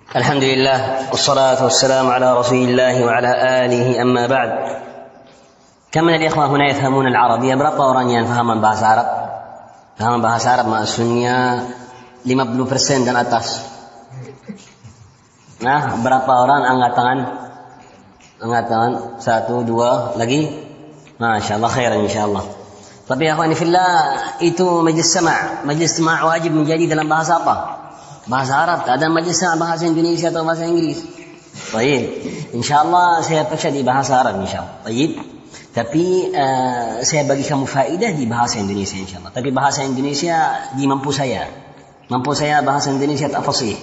الحمد لله والصلاة والسلام على رسول الله وعلى آله أما بعد. كم من الإخوة هنا يفهمون العربية؟ berapa orang yang faham bahasa Arab? Faham bahasa Arab maksudnya 50% dan atas. Nah, berapa orang angkat tangan? Angkat tangan. 1, 2, lagi? Masya Allah, khairan insyaAllah. Tapi ya akhwani fillah, itu majlis sama'. Majlis sama' wajib menjadi dalam bahasa apa? Bahasa Arab. Tak ada majlis sama' bahasa Indonesia atau bahasa Inggris. Baik. InsyaAllah saya percaya di bahasa Arab insyaAllah. Baik. Tapi saya bagi kamu faedah di bahasa Indonesia insyaAllah. Tapi bahasa Indonesia di mampu saya. Mampu saya bahasa Indonesia tak fasih.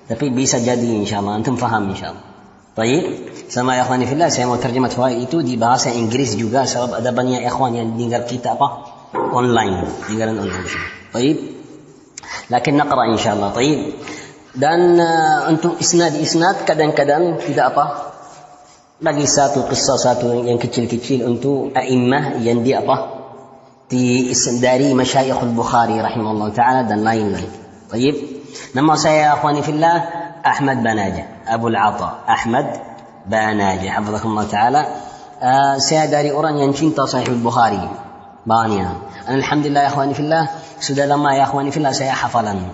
Tapi bisa jadi insyaAllah. Antum faham insyaAllah. Baik. Sama ya akhwani fillah, saya mau terjemah faedah itu di bahasa Inggris juga. Sebab ada banyak ikhwan yang dengar kita apa? Online. Dengaran online. Baik. Lakin naqra insyaAllah. Baik. Dan untuk isnad kadang-kadang tidak apa? Bagi satu kisah satu yang kecil-kecil untuk a'immah yang dia apa? Dari Masyayikhul Bukhari rahimahullah ta'ala dan lain-lain. Baik. Nama saya akhwani fillah Ahmad Banaja, Abu Al-Ata Ahmad Banaja, hafizakumullah ta'ala. Saya dari orang yang cinta Sahih Bukhari banyak. Alhamdulillah ya akhwani fillah, sudah lama ya akhwani fillah saya hafalan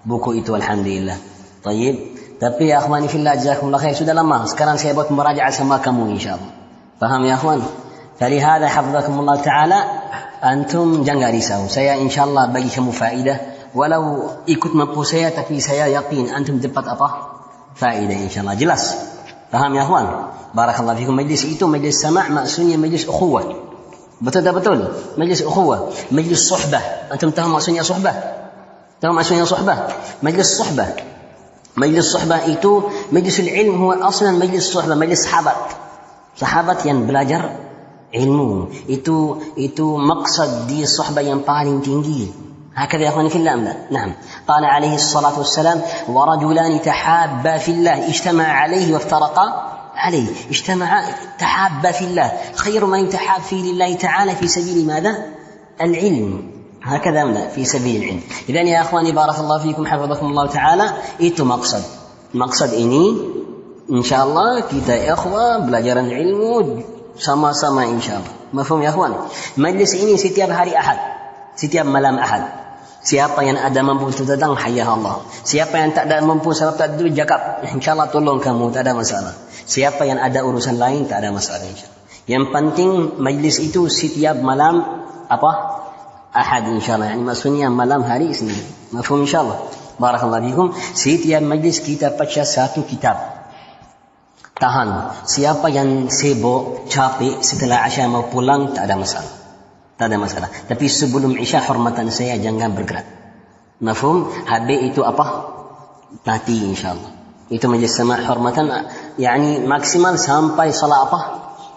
buku itu alhamdulillah. Baik. Tapi ya akhwani fillah jazakumullah khair, sudah lama. Sekarang saya buat merajaah sama kamu insyaallah. Faham ya akhwan? Falihada hafizakumullah ta'ala, antum jangan risau. Saya insyaallah bagi kamu faedah. Walau ikut mampu saya, tapi saya yakin antum dapat apa? Faedah insyaallah. Jelas? Faham ya akhwan? Barakallahu fikum. Majlis itu majlis sama' maksudnya majlis ukhuwah. Betul tak betul? Majlis ukhuwah, majlis suhbah. Antum tahu maksudnya suhbah? Tahu maksudnya suhbah? Majlis suhbah. Majlis suhbah itu majlisul ilm, huwa aslan majlis suhbah, majlis sahabat. Sahabat yang belajar ilmu. Itu maksud di suhbah yang paling tinggi. هكذا يا اخواني في الله. نعم. قال عليه الصلاة والسلام: ورجلان تحابا في الله اجتمع عليه وافترقا عليه. تحابا في الله. خير ما يتحاب فيه لله تعالى في سبيل ماذا؟ العلم. هكذا لا في سبيل العلم. إذن يا أخواني بارك الله فيكم حفظكم الله تعالى, itu maksud ini insyaallah kita ikhwah belajaran ilmu sama-sama insyaallah. Mafhum ya akhwan? Majlis ini setiap hari Ahad, setiap malam Ahad. Siapa yang ada mampu untuk datang, hayya Allah. Siapa yang tak ada mampu sebab tak ada duit, jakab, insyaallah tolong kamu, tak ada masalah. Siapa yang ada urusan lain, tak ada masalah insyaallah. Yang penting majlis itu setiap malam apa? Ahad insyaallah. Yani maksudnya malam hari Isnin. Mafhum insyaallah. Barakallahu fikum. Setiap majlis kita baca satu kitab. Tahan. Siapa yang sibuk, capek setelah Isya mau pulang, tak ada masalah. Tak ada masalah. Tapi sebelum Isya hormatan saya jangan bergerak. Mafhum? Habis itu apa? Mati insyaallah. Itu majlis sama' hormatan, yani maksimal sampai salat apa?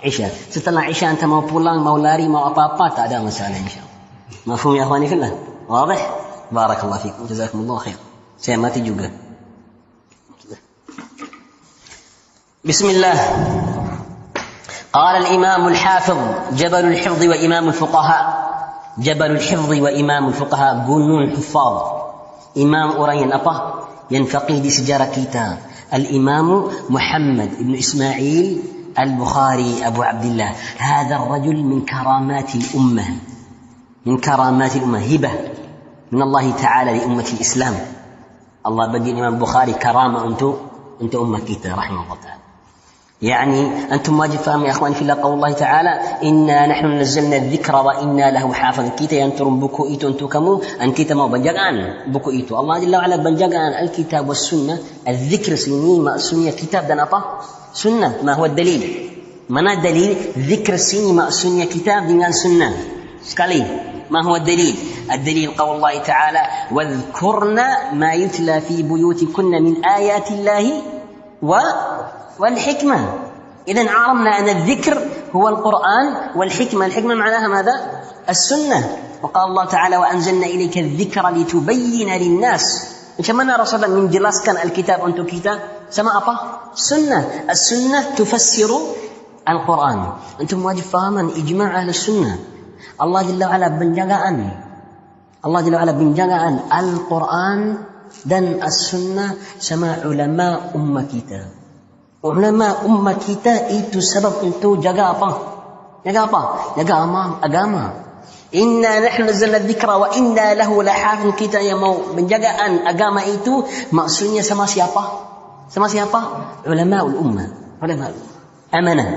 Isya. Setelah Isya anda mau pulang, mau lari, mau apa-apa, tak ada masalah insyaallah. Mafhum ya akhwani fillah? Wadah? Barakallahu fikum. Jazakumullah khair. Saya mati juga. Bismillah. قال الإمام الحافظ جبل الحفظ وإمام الفقهاء. جبل الحفظ وإمام الفقهاء, gunung الحفاظ. إمام أورين أبا ينفقه دي سجارة كتاب الإمام محمد بن إسماعيل البخاري أبو عبد الله. هذا الرجل من كرامات الأمة, من كرامات الأمة, هبة من الله تعالى لأمة الإسلام. الله بدي الإمام البخاري كرامة أنت أمة كتاب رحمه الله تعالى. يعني أنتم واجب فهم يا أخواني في الله قول الله تعالى: إنا نحن نزلنا الذكر وإنا له حافظ. كيتا ينترم بكو إيتو أنتو كمو أن كيتا ما بنجان بكو إيتو الله جل وعلا بنجان الكتاب والسنة. الذكر سنين ما سنية كتاب دان أطا سنة. ما هو الدليل؟ mana الدليل؟ ذكر السنين ما سنية كتاب dengan سنة. sekali. ما هو الدليل؟ الدليل قول الله تعالى: واذكرن ما يتلى في بيوتكن من آيات الله والحكمة. إذن عرفنا أن الذكر هو القرآن والحكمة. الحكمة معناها ماذا؟ السنة. وقال الله تعالى: وأنزلنا إليك الذكر لتبين للناس. كما رسول الله من jelaskan الكتاب untuk kita sama apa? Sunnah. السنة تفسر القرآن. أنتم واجب فهمان إجماع أهل السنة. الله جل وعلا penjagaan. Allah Jalla wa'ala penjagaan Al-Quran dan as-sunnah sama ulama ummah kita. Ulama ummah kita itu sebab untuk jaga apa? Jaga apa? Jaga agama. Inna nahnu nazzalna dzikra wa inna lahu lahafizun. Kita yang mau menjagaan agama itu maksudnya sama siapa? Sama siapa? Ulama ummah. Ulama amanah.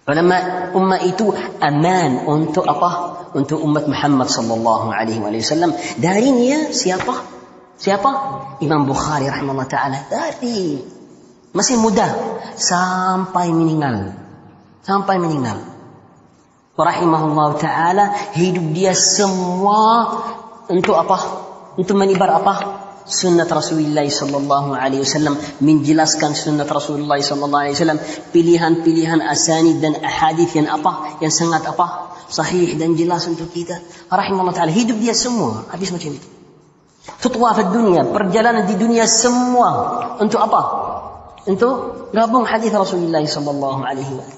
Ulama ummah itu aman untuk apa? Untuk umat Muhammad sallallahu alaihi wasallam. Dari dia siapa? Siapa? Imam Bukhari rahimahullah taala. Dari masih muda sampai meninggal. Sampai meninggal. Rahimahullah taala, hidup dia semua untuk apa? Untuk menibar apa? Sunnat Rasulullah sallallahu alaihi wasallam, menjelaskan sunnat Rasulullah sallallahu alaihi wasallam, pilihan-pilihan asanid dan ahadits yang apa? Yang sangat apa? Sahih dan jelas untuk kita. Rahimahullah taala, hidup dia semua habis macam itu. Tutwa di dunia, perjalanan di dunia semua untuk apa? Untuk gabung hadis Rasulullah sallallahu alaihi wasallam.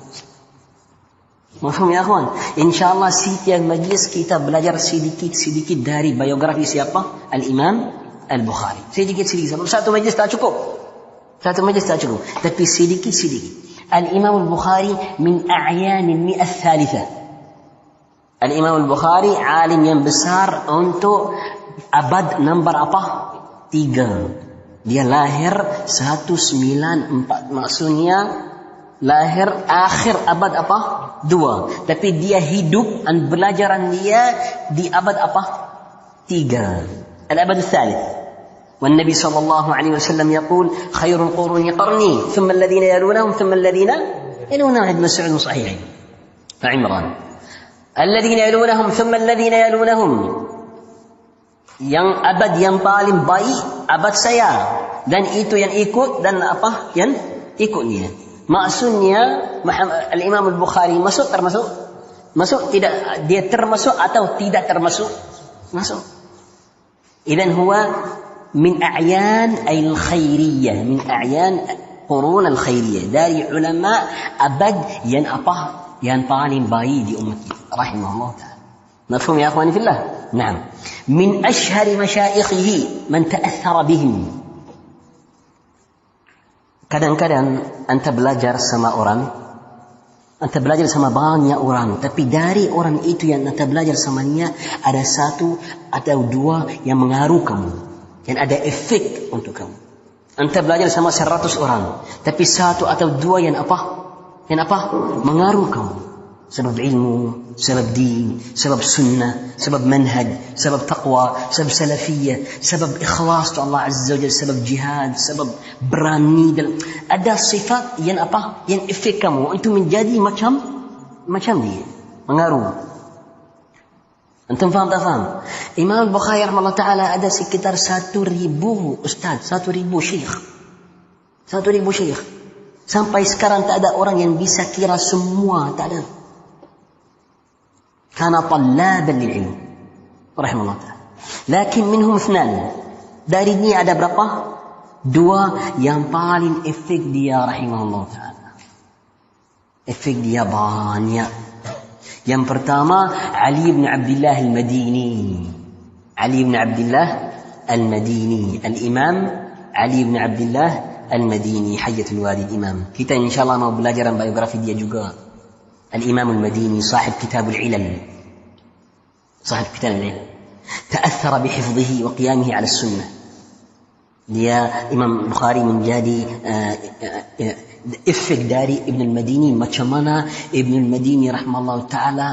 Mafhum ya akhwan? Insyaallah setiap majlis kita belajar sedikit-sedikit dari biografi siapa? Al-Imam Al-Bukhari. Sedikit-sedikit. Satu majlis tak cukup. Satu majlis tak cukup. Tapi sedikit-sedikit. Al-Imam Al-Bukhari min a'yan al-mi'ah thalitha. Al-Imam Al-Bukhari alim yang besar untuk abad nombor apa? 3. Dia lahir 194. Maksudnya lahir akhir abad apa? 2. Tapi dia hidup dan belajaran dia di abad apa? 3. Al-abad al-thalith. والنبي صلى الله عليه وسلم يقول خير القرون قرني ثم الذين يلونهم ثم الذين يلونهم. ابن مسعود صحيح فعمران الذين يلونهم ثم الذين يلونهم. Yang abad yang paling baik abad saya, dan itu yang ikut dan apa yang ikutnya. Maksudnya Al-Imam Al-Bukhari masuk tidak, dia termasuk atau tidak termasuk? Masuk. Idan huwa min a'yan al-khairiyah, min a'yan qurun al-khairiyah, dari ulama abad yang apa? Yang paling baik di umat kita rahimahullah ta'ala. مفهوم يا أخواني في الله؟ نعم. من أشهر مشايخه من تأثر بهم. Kadang-kadang anta belajar sama orang, anta belajar sama banyak orang, tapi dari orang itu yang anta belajar samanya ada satu atau dua yang mengaruh kamu, yang ada efek untuk kamu. Anta belajar sama 100 orang, tapi satu atau dua yang apa? Yang apa? Mengaruh kamu. Sebab ilmu, sebab din, sebab sunnah, sebab manhaj, sebab taqwa, sebab salafiyah, sebab ikhlas untuk Allah Azza wa Jalla, sebab jihad, sebab berani. Ada sifat yang apa? Yang efek kamu untuk menjadi macam dia, mengaruh. Antum faham tak faham? Imam Al-Bukhari rahimahullah ta'ala ada sekitar 1,000 ustaz, 1,000 syekh. 1,000 syekh. Sampai sekarang tak ada orang yang bisa kira semua, tak ada. كان طلابا للعلم رحمه الله تعالى. لكن منهم 2. Dari ini ada berapa? 2 yang paling efek dia rahimahullah ta'ala. Efek dia banyak. Yang pertama Ali bin Abdullah Al-Madini. Ali bin Abdullah Al-Madini, Al-Imam Ali bin Abdullah Al-Madini, Hayyatul Walid Imam. Kita insyaallah mau belajar biografi dia juga. الإمام المديني صاحب كتاب العلل، صاحب كتاب العلل، تأثر بحفظه وقيامه على السنة. dia Imam Bukhari menjadi efek dari Ibn al-Madini. Macam mana Ibn al-Madini rahimahullah ta'ala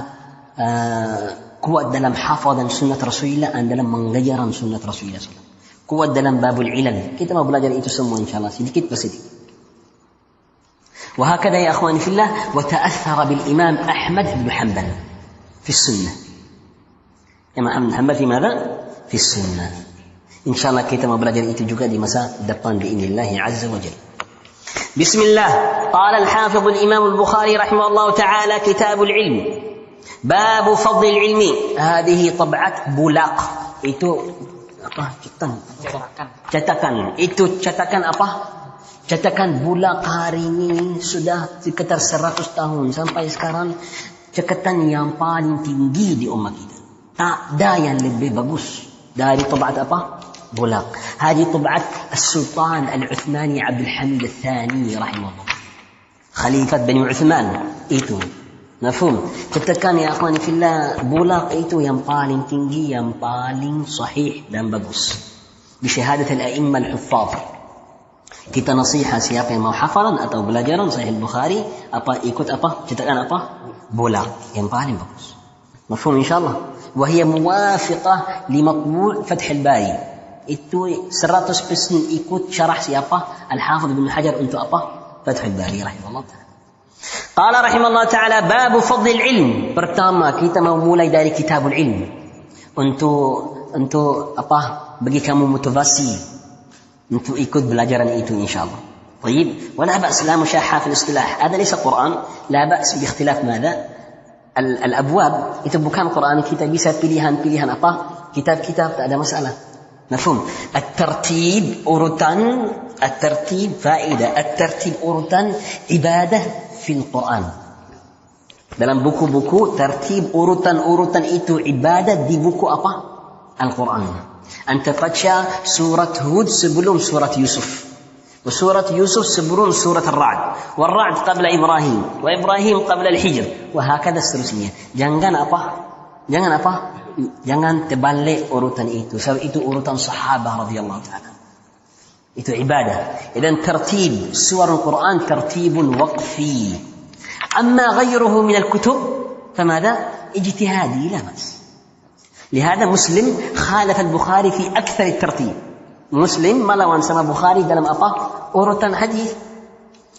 kuat dalam hafazan sunnat Rasulullah dan dalam mengajaran sunnat Rasulullah SAW. Kuat dalam babul ilal. Kita mau belajar itu semua insyaAllah sedikit bersedikit. وهكذا يا أخواني في الله. وتأثر بالإمام أحمد بن حنبل في السنة. إمام أحمد بن حنبل في ماذا؟ في السنة. إن شاء الله kita mau belajar itu juga di masa depan بإذن الله عز وجل. بسم الله. قال الحافظ الإمام البخاري رحمه الله تعالى كتاب العلم باب فضل العلم. هذه طبعة بولاق. Itu apa? Cetakan. Itu cetakan apa? Cetakan Bulaq hari ini sudah sekitar 100 tahun sampai sekarang, cetakan yang paling tinggi di umat kita. Tak ada yang lebih bagus dari tabaat apa? بولاق. هذه طبعة السلطان العثماني عبد الحميد الثاني رحمه الله، خليفة بني عثمان itu. Mafhum? Katakan ya akhwani fillah, bulaq itu yang paling tinggi, yang paling sahih dan bagus. Bisyahadat al-a'imma al-huffaz. Kita nasihat siapa yang mau hafalan atau belajaran Sahih Bukhari, ikut cetakan bulaq yang paling bagus. Mafhum insyaallah. Wa hiya muwafiqah li matbu' Fath al-Bari. Itu 100% ikut syarah siapa? Al-Hafidh Ibnu Hajar untuk Fath al-Bari rahimahullah ta'ala. Qala rahimahullah ta'ala bab fadl al-ilm. Pertama kita mau mulai dari kitabul ilm untuk bagi kamu motivasi untuk ikut belajaran itu insyaallah. طيب ولا بأس لا مشاحة في الاصطلاح. هذا ليس قرآن، لا بأس باختلاف ماذا الأبواب. itu bukan Quran, kita bisa pilihan-pilihan kitab-kitab, tak ada masalah. مفهوم. الترتيب urutan faedah. الترتيب urutan ibadah fil Quran. Dalam buku-buku tertib urutan itu ibadat di buku Al-Quran. Anta baca surat Hud sebelum surat Yusuf, وسورة يوسف sebelum surat Ar-Ra'd, والرعد قبل إبراهيم, وإبراهيم قبل الحجر, وهكذا seterusnya. Jangan terbalik urutan itu, sebab itu urutan sahabat radhiyallahu ta'ala. Itu ibadah. Dan tertib surah Al-Quran tertibun waqfi. Amma ghayruhu min al-kutub فماذا اجتهادي لا بأس. لهذا مسلم خالف البخاري في أكثر الترتيب. Muslim melawan sama Bukhari dalam urutan hadis.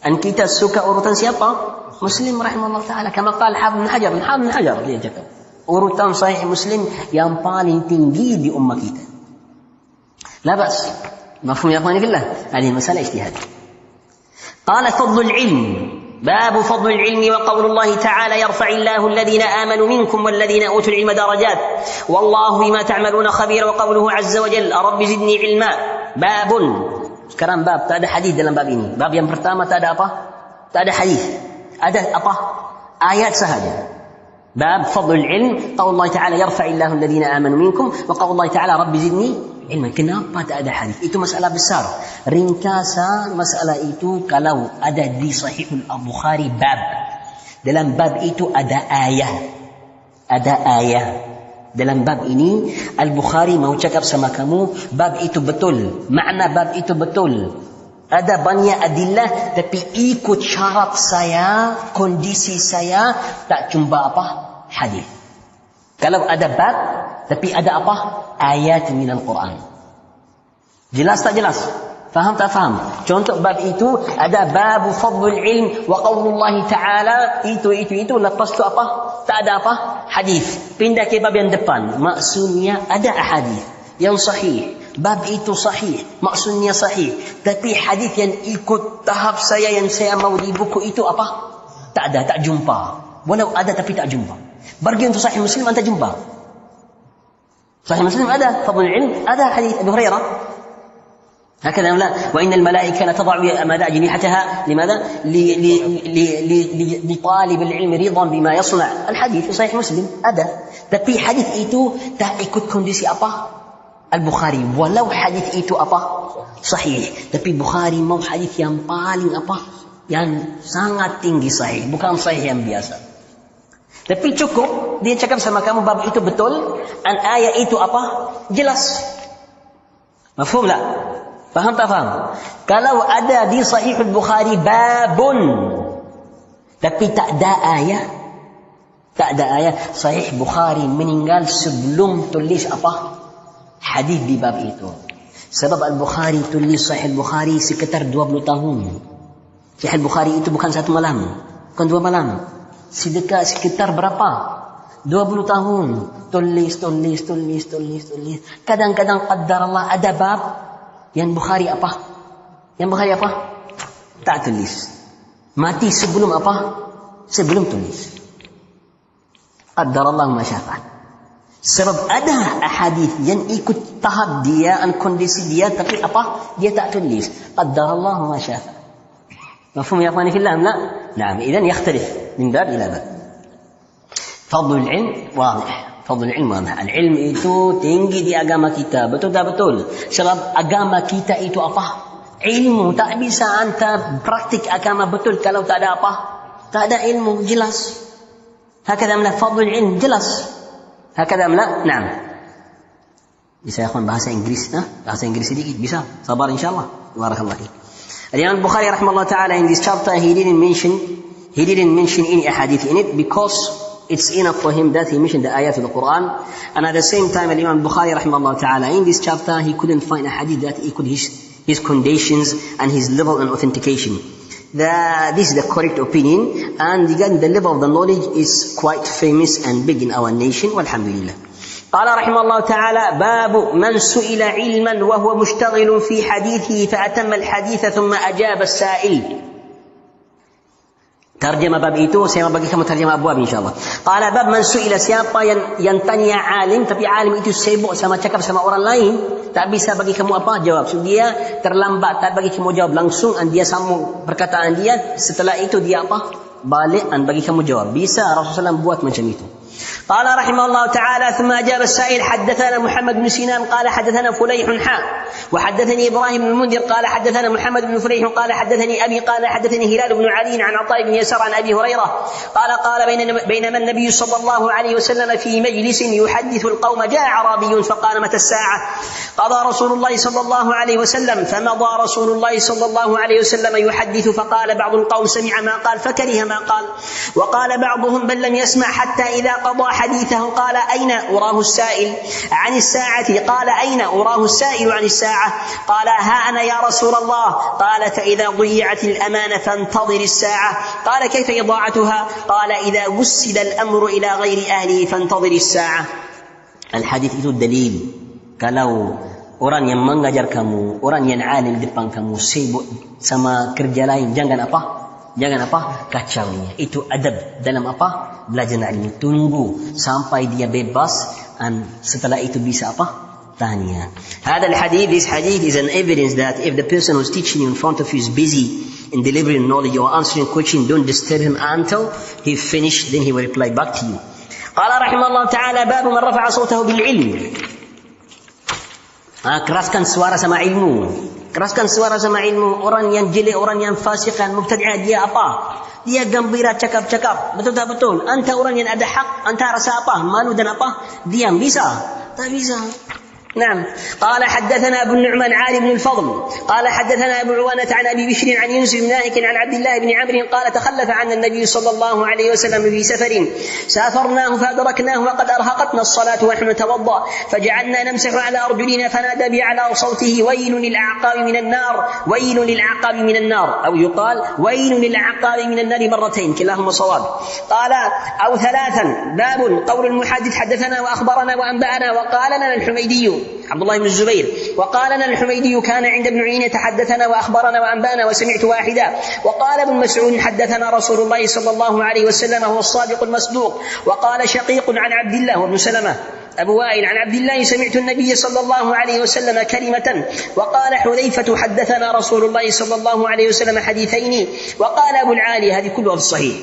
An kita suka urutan siapa? Muslim rahimahullah ta'ala. Kama qala Hafidh Ibn Hajar dia cakap urutan sahih Muslim yang paling tinggi di ummah kita. La bas. Mafhum ya akhwani fillah? Hadhihi masalah ijtihad. Qala fadlul ilm. باب فضل العلم وقول الله تعالى يرفع الله الذين آمنوا منكم والذين أوتوا العلم درجات والله بما تعملون خبير. وقوله عز وجل رب زدني علما. باب. Sekarang bab, tak ada hadis dalam bab ini. Bab yang pertama tak ada tak ada hadis. Ada ayat sahaja. باب فضل العلم قول الله تعالى يرفع الله الذين آمنوا منكم وقول الله تعالى رب زدني ilmu. Kenapa tak ada hadis? Itu masalah besar. Ringkasan masalah itu kalau ada di Sahihul Bukhari bab. Dalam bab itu ada ayat. Dalam bab ini Al-Bukhari mau cakap sama kamu bab itu betul. Makna bab itu betul. Ada banyak adillah tapi ikut syarat saya, kondisi saya tak jumpa hadis. Kalau ada bab tapi ada ayat min Al-Quran. Jelas tak jelas? Faham tak faham? Contoh bab itu ada bab fadlul ilm wa qaulullah ta'ala itu lepas tu tak ada hadis. Pindah ke bab yang depan. Maksudnya ada hadis yang sahih. Bab itu sahih, maksudnya sahih. Tapi hadis yang ikut tahap saya yang saya mau di buku itu tak ada, tak jumpa. Walau ada tapi tak jumpa. Pergi untuk Sahih Muslim anda jumpa. Sahih Muslim ada fadlul ilm, ada hadis Abu Hurairah. هكذا لا. وإن الملائكة لتضع أجنحتها لماذا؟ لطالب العلم رضا بما يصنع. الحديث في صحيح مسلم ada. Tapi hadis itu tak ikut kondisi Al-Bukhari. Walau hadis itu sahih. Tapi Bukhari mau hadis yang paling yang sangat tinggi sahih, bukan sahih yang biasa. Tapi cukup dia cakap sama kamu bab itu betul, ayat itu jelas. Mafhum tak? Faham tak faham? Kalau ada di Sahih Al-Bukhari babun tapi tak ada ayat, Sahih Bukhari meninggal sebelum tulis hadis di bab itu. Sebab Al-Bukhari tulis Sahih Al-Bukhari sekitar 20 tahun. Sahih Al-Bukhari itu bukan satu malam, bukan 2 malam. Sekitar berapa? 20 tahun. Tulis. Kadang-kadang qaddar Allah ada bab yang Bukhari tak tulis. Mati sebelum sebelum tulis. Qaddar Allah ma syaa. Sebab ada hadis yang ikut tahap dia, kondisi dia, tapi dia tak tulis. Qaddar Allah ma syaa. Mafhum ya akhwani fillah? Na'am. Idan yakhtalif min bab ila bab. فضل العلم واضح. Fadlul ilmu. Al-ilm itu tinggi di agama kita. Betul tak betul? Sebab agama kita itu apa? Ilmu. Tak bisa anda praktik agama betul kalau tak ada apa? Tak ada ilmu. Jelas. Hakadha amla fadlul ilm. Jelas. Hakadha amla. Naam. Bisa ya kawan bahasa Inggris? Bahasa Inggris sedikit. Bisa. Sabar insyaAllah. Barakallah. Al-Imam Bukhari rahimahullah ta'ala in this chapter he didn't mention any ahadith in it because it's enough for him that he mentioned the ayat of the Quran. And at the same time, Imam Bukhari rahimahullah ta'ala, in this chapter, he couldn't find a hadith that equaled his conditions and his level and authentication. This is the correct opinion. And again, the level of the knowledge is quite famous and big in our nation. Walhamdulillah. قال رحمه الله تعالى باب من سئل علما وهو مشتغل في حديثه فأتم الحديث ثم أجاب السائل. Terjemah bab itu saya bagi kamu terjemah abwab insyaallah. Qala bab man su'ila, siapa yang tanya alim tapi alim itu sibuk sama cakap sama orang lain, tak bisa bagi kamu apa jawab. So dia terlambat tak bagi kamu jawab langsung dan dia sambung perkataan dia, setelah itu dia apa? Balik dan bagi kamu jawab. Bisa Rasulullah SAW buat macam itu. قال رحمه الله تعالى ثم أجاب السائل حدثنا محمد بن سنان قال حدثنا فليح وحدثني إبراهيم بن المنذر قال حدثنا محمد بن فليح قال حدثني أبي قال حدثني هلال بن علي عن عطاء بن يسار عن أبي هريرة قال بينما النبي صلى الله عليه وسلم في مجلس يحدث القوم جاء أعرابي فقال متى الساعة قضى رسول الله صلى الله عليه وسلم فمضى رسول الله صلى الله عليه وسلم يحدث فقال بعض القوم سمع ما قال فكره ما قال وقال بعضهم بل لم يسمع حتى إذا قضى حديثه قال أين أراه السائل عن الساعة قال أين أراه السائل عن الساعة قال ها أنا يا رسول الله قال فإذا ضيعت الأمانة فانتظر الساعة قال كيف إضاعتها قال إذا وسد الأمر إلى غير أهله فانتظر الساعة. الحديث itu dalil kalau orang yang mengajar kamu, orang yang alim di depan kamu sibuk sama kerja lain, jangan apa kacaunya. Itu adab dalam apa? Belajar ilmu. Tunggu sampai dia bebas dan setelah itu bisa apa? Tanya. This hadith is an evidence that if the person who's teaching you in front of you is busy in delivering knowledge or answering question, don't disturb him until he finished, then he will reply back to you. قال رحمه الله تعالى باب من رفع صوته بالعلم. Keraskan suara sama ilmu. Keraskan suara sama ilmu. Orang yang jelek, orang yang fasikan, mubtadi'ah, dia apa? Dia gembira cakap-cakap. Betul tak betul? Anta orang yang ada hak, anta rasa apa? Malu dan apa? Diam. Bisa? Tak bisa. نعم. قال حدثنا أبو النعمان عالي بن الفضل قال حدثنا أبو عوانة عن أبي بشر عن يونس بن مالك عن عبد الله بن عمرو قال تخلف عنا النبي صلى الله عليه وسلم في سفر سافرناه فأدركناه وقد أرهقتنا الصلاة ونحن نتوضأ فجعلنا نمسح على أرجلنا فنادى بأعلى صوته ويل للأعقاب من النار ويل للأعقاب من النار أو يقال ويل للأعقاب من النار مرتين كلاهما صواب. قال أو ثلاثا باب قول المحدث حدثنا وأخبرنا وأنبأنا وقال لنا الحميدي عبد الله بن الزبير وقال لنا الحميدي كان عند ابن عيينة حدثنا وأخبرنا وأنبانا وسمعت واحدا وقال ابن مسعود حدثنا رسول الله صلى الله عليه وسلم هو الصادق المصدوق وقال شقيق عن عبد الله وابن سلمة أبو وائل عن عبد الله سمعت النبي صلى الله عليه وسلم كلمة وقال حذيفة حدثنا رسول الله صلى الله عليه وسلم حديثين وقال أبو العالي هذه كلها في الصحيح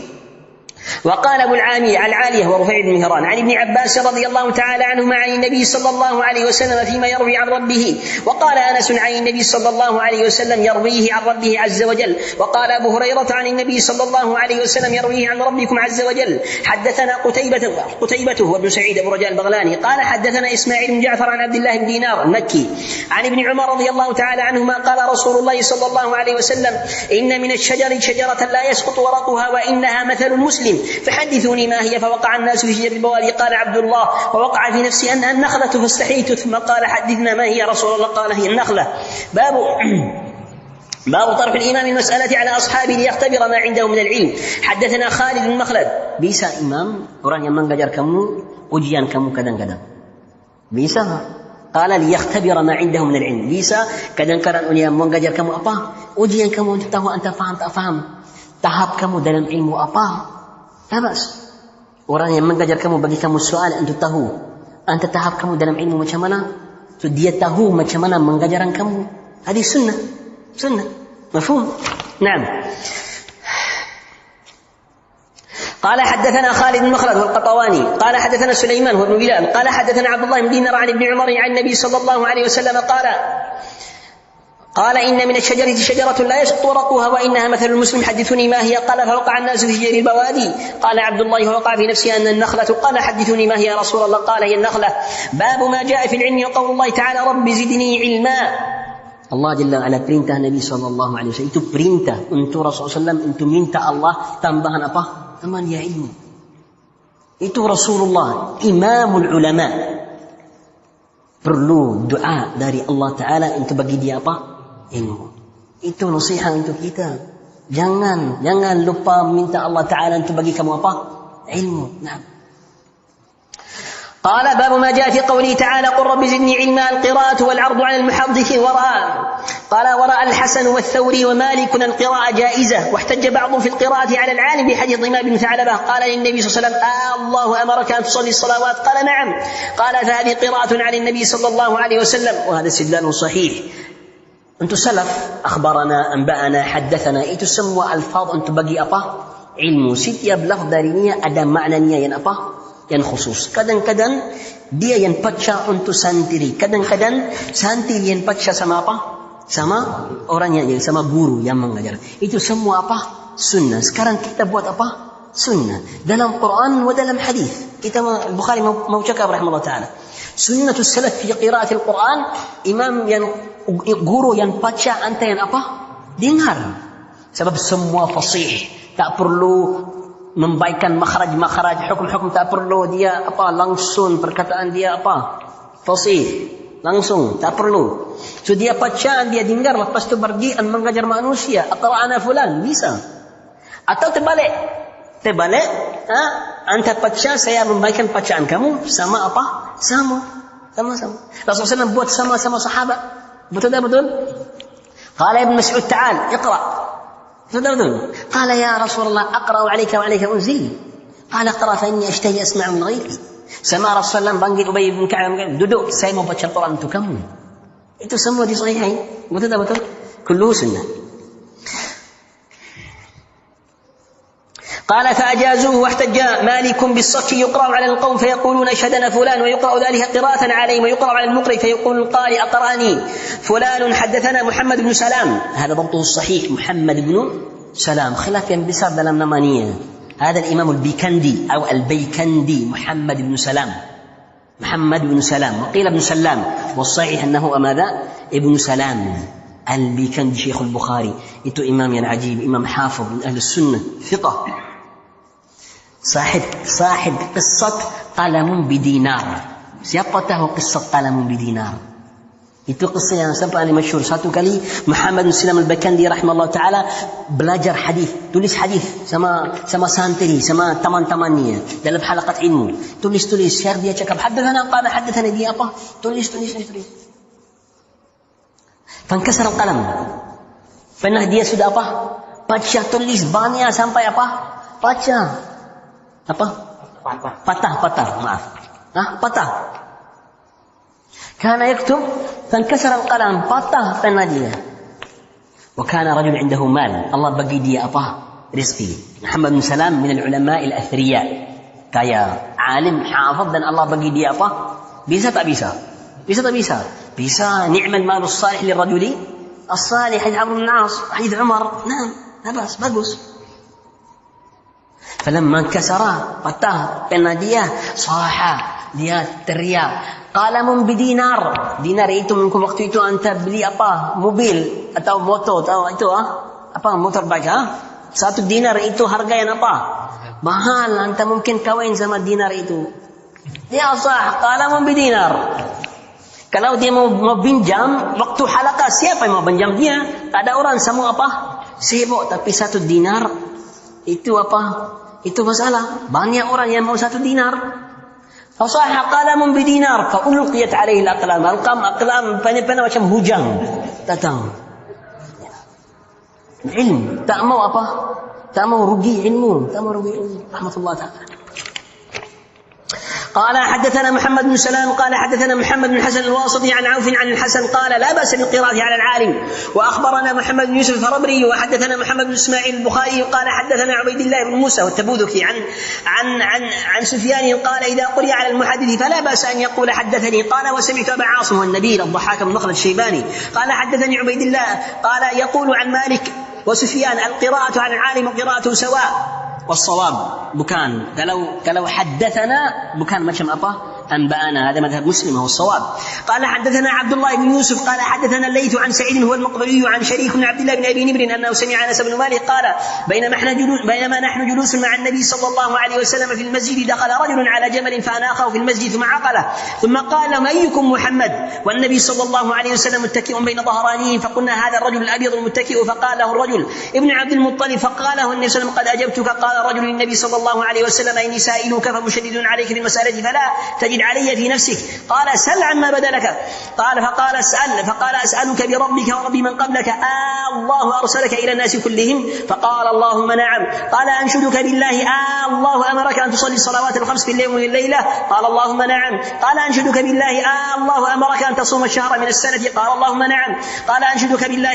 وقال أبو العالية ورفيع بن مهران عن ابن عباس رضي الله تعالى عنهما عن النبي صلى الله عليه وسلم فيما يروي عن ربه وقال أنس عن النبي صلى الله عليه وسلم يرويه عن ربه عز وجل وقال أبو هريرة عن النبي صلى الله عليه وسلم يرويه عن ربكم عز وجل. حدثنا قتيبة وابن سعيد أبو رجاء البغلاني قال حدثنا إسماعيل بن جعفر عن عبد الله بن دينار المكي عن ابن عمر رضي الله تعالى عنهما قال رسول الله صلى الله عليه وسلم إن من الشجر شجرة لا يسقط ورقها وإنها مثل المسلم فحدثوني ما هي فوقع الناس في شجر البوادي قال عبد الله ووقع في نفسي أنها النخلة فاستحييت ثم قال حدثنا ما هي رسول الله قال هي النخلة. باب طرف الإمام المسألة على أصحابه ليختبر ما عنده من العلم. حدثنا خالد بن مخلد bisa imam orang yang mengajar kamu ujian kamu kadang-kadang bisa قال ليختبر ما عنده من العلم bisa kadang-kadang orang yang mengajar kamu apa ujian kamu untuk tahu anta faham tak faham tahap kamu dalam ilmu apa. Tabas. Orang yang mengajar kamu bagi kamu soal untuk tahu anta tahap kamu dalam ilmu macam mana, so dia tahu macam mana mengajaran kamu. Hadis sunnah mafhum. Naam. قال حدثنا خالد بن مخلد والقطواني قال حدثنا سليمان هو بن بلال قال حدثنا عبد الله بن دينار عن ابن عمر عن النبي صلى الله عليه وسلم قال إن من الشجرة شجرة لا يسقط ورقها وإنها مثل المسلم حدثوني ما هي قال فوقع الناس في شجر البوادي قال عبد الله ووقع في نفسي أن النخلة قال حدثوني ما هي يا رسول الله قال هي النخلة باب ما جاء في العلم وقول الله تعالى رب زدني علما Allah Jalla ala perintah Nabi SAW itu perintah untuk Rasulullah SAW untuk minta Allah tambahan apa? Tambahan dia ilmu. Itu Rasulullah imamul ulama perlu doa dari Allah Ta'ala untuk bagi dia apa? Ilmu. Itu nasihat untuk kita. Jangan lupa minta Allah Ta'ala untuk bagi kamu apa? Ilmu. Nah. قال باب ما جاء في قوله تعالى قل رب زدني علما القراءة والعرض على المحدث وراء قال وراء الحسن والثوري ومالك القراءة جائزة واحتج بعضهم في القراءة على العالم بحديث ضمام بن ثعلبة قال للنبي صلى الله عليه وسلم الله أمرك أن تصلي الصلوات قال نعم قال فهذه قراءة على النبي صلى الله عليه وسلم وهذا استدلال صحيح أنت سلف أخبرنا أنبأنا حدثنا itu semua alfaz untuk bagi apa? Ilmu. Setiap lafaz darinya ada maknanya yang apa? Yang khusus. Kadang-kadang dia yang baca untuk santri. Kadang-kadang santri yang baca sama apa? Sama orangnya, sama guru yang mengajar. Itu semua apa? Sunnah. Sekarang kita buat apa? Sunnah. Dalam Quran wa dalam hadis. Kita Bukhari mau cakap rahimahullah ta'ala. Sunnatul salaf fi qiraatil Quran, imam yang guru yang baca anta yang apa? Dengar. Sebab semua fasih. Tak perlu membaikkan makhraj hukum tak perlu dia apa langsung perkataan dia apa fasih langsung tak perlu so dia bacaan dia dengar lepas tu pergi mengajar manusia aqra'ana fulan bisa atau terbalik anta baca saya membaikkan bacaan kamu sama apa sama Rasulullah SAW buat sama sahabat betul qala ibn Mas'ud ta'al iqra قال يا رسول الله أقرأ عليك وعليك أنزل قال اقرأ فإني أشتهي أسمع من غيري سمع رسول الله panggil Ubay bin Ka'ab duduk saya mau baca Quran untuk kamu itu semua di sahihain betul كله سنة قال فأجازوه واحتج مالك بالصك يقرأ على القوم فيقولون أشهدنا فلان ويقرأ ذلك قراءة عليهم ويقرأ على المقرئ فيقول القارئ أقرأني فلان حدثنا محمد بن سلام هذا ضبطه الصحيح محمد بن سلام خلاف ينبسط dalam namanya هذا الإمام البيكندي أو البيكندي محمد بن سلام وقيل ابن سلام والصحيح أنه ماذا ابن سلام البيكندي شيخ البخاري itu imam yang ajib imam hafiz من أهل السنة ثقة صاحب قصة قلم بدينار. Siapa tahu قصة قلم بدينار? Itu kisah yang sampai masyhur. Satu kali Muhammad bin Salam al-Bakandi rahimahullah taala belajar hadis, tulis hadis sama santri, sama teman-temannya dalam halaqat ilmu. Tulis share dia cakap hadatsana qala hadatsana dia apa? Tulis. Fankasar al-qalam. Pernah dia sudah apa? Baca tulis banyak sampai apa? Baca. Apa? Patah. Maaf. Patah. كان يكتب فانكسر القلم patah pena dia. وكان رجل عنده مال الله bagi dia apa? Rezeki. Muhammad bin Salam min al-ulama al-athriya. Kaya, alim, hafaz dan Allah bagi dia apa? Bisa tak bisa? Bisa. Ni'mal malus salih lirrajuli as-salih hadith Amr bin As, hadith Umar. Nah, bagus. فلما انكسر patah pena dia صاح dia teriak qalamun bidinar. Dinar itu mungkin waktu itu anta beli apa? Mobil atau motor atau itu apa motorbike Satu dinar itu harga yang apa? Mahal. Anta mungkin kawin sama dinar itu. Ya sah qalamun bidinar. Kalau dia mau pinjam waktu halaqah siapa yang mau pinjam dia? Tak ada orang semua apa? Sibuk tapi satu dinar itu apa? Itu masalah. Banyak orang yang mau satu dinar. Fasaha qalamun bidinar fa ulqiyat alaihi al-aqlam. Aqlam panah macam hujan datang. Ilmu tak mau apa? Tak mau rugi ilmu. Rahmatullah ta'ala. قال حدثنا محمد بن سلام قال حدثنا محمد بن حسن الواسطي عن عوف عن الحسن قال لا بأس بالقراءة على العالم. وأخبرنا محمد بن يوسف الفربري وحدثنا محمد بن إسماعيل البخاري قال حدثنا عبيد الله بن موسى والتبوذكي عن سفيان قال إذا قرئ على المحدث فلا بأس أن يقول حدثني. قال وسمعت أبا عاصم والنبيل الضحاك بن مخلد الشيباني قال حدثني عبيد الله قال يقول عن مالك وسفيان القراءة على العالم قراءة سواء والصواب بكان قالوا حدثنا بكان مشم أبا أنبأنا، هذا مذهب مسلم هو الصواب. قال حدثنا عبد الله بن يوسف قال حدثنا الليث عن سعيد هو المقبري عن شريك بن عبد الله بن أبي نمر أنه سمع أنس بن مالك قال بينما نحن جلوس مع النبي صلى الله عليه وسلم في المسجد دخل رجل على جمل فأناخه في المسجد ثم عقله ثم قال لهم أيكم محمد والنبي صلى الله عليه وسلم متكئ بين ظهرانيه فقلنا هذا الرجل الأبيض المتكئ فقال له الرجل ابن عبد المطلب فقال له النبي صلى الله عليه وسلم قد أجبتك. قال الرجل للنبي صلى الله عليه وسلم إني سائلك فمشدد عليك في المسألة فلا تجد علي في نفسك. قال سل عما بدا لك. فقال أسألك بربك ورب من قبلك الله أرسلك إلى الناس كلهم؟ فقال اللهم نعم. قال أنشدك بالله الله أمرك أن تصلي الصلوات الخمس في الليل والليلة؟ قال اللهم نعم. قال أنشدك بالله الله أمرك أن تصوم الشهر من السنة؟ قال اللهم نعم. قال أنشدك بالله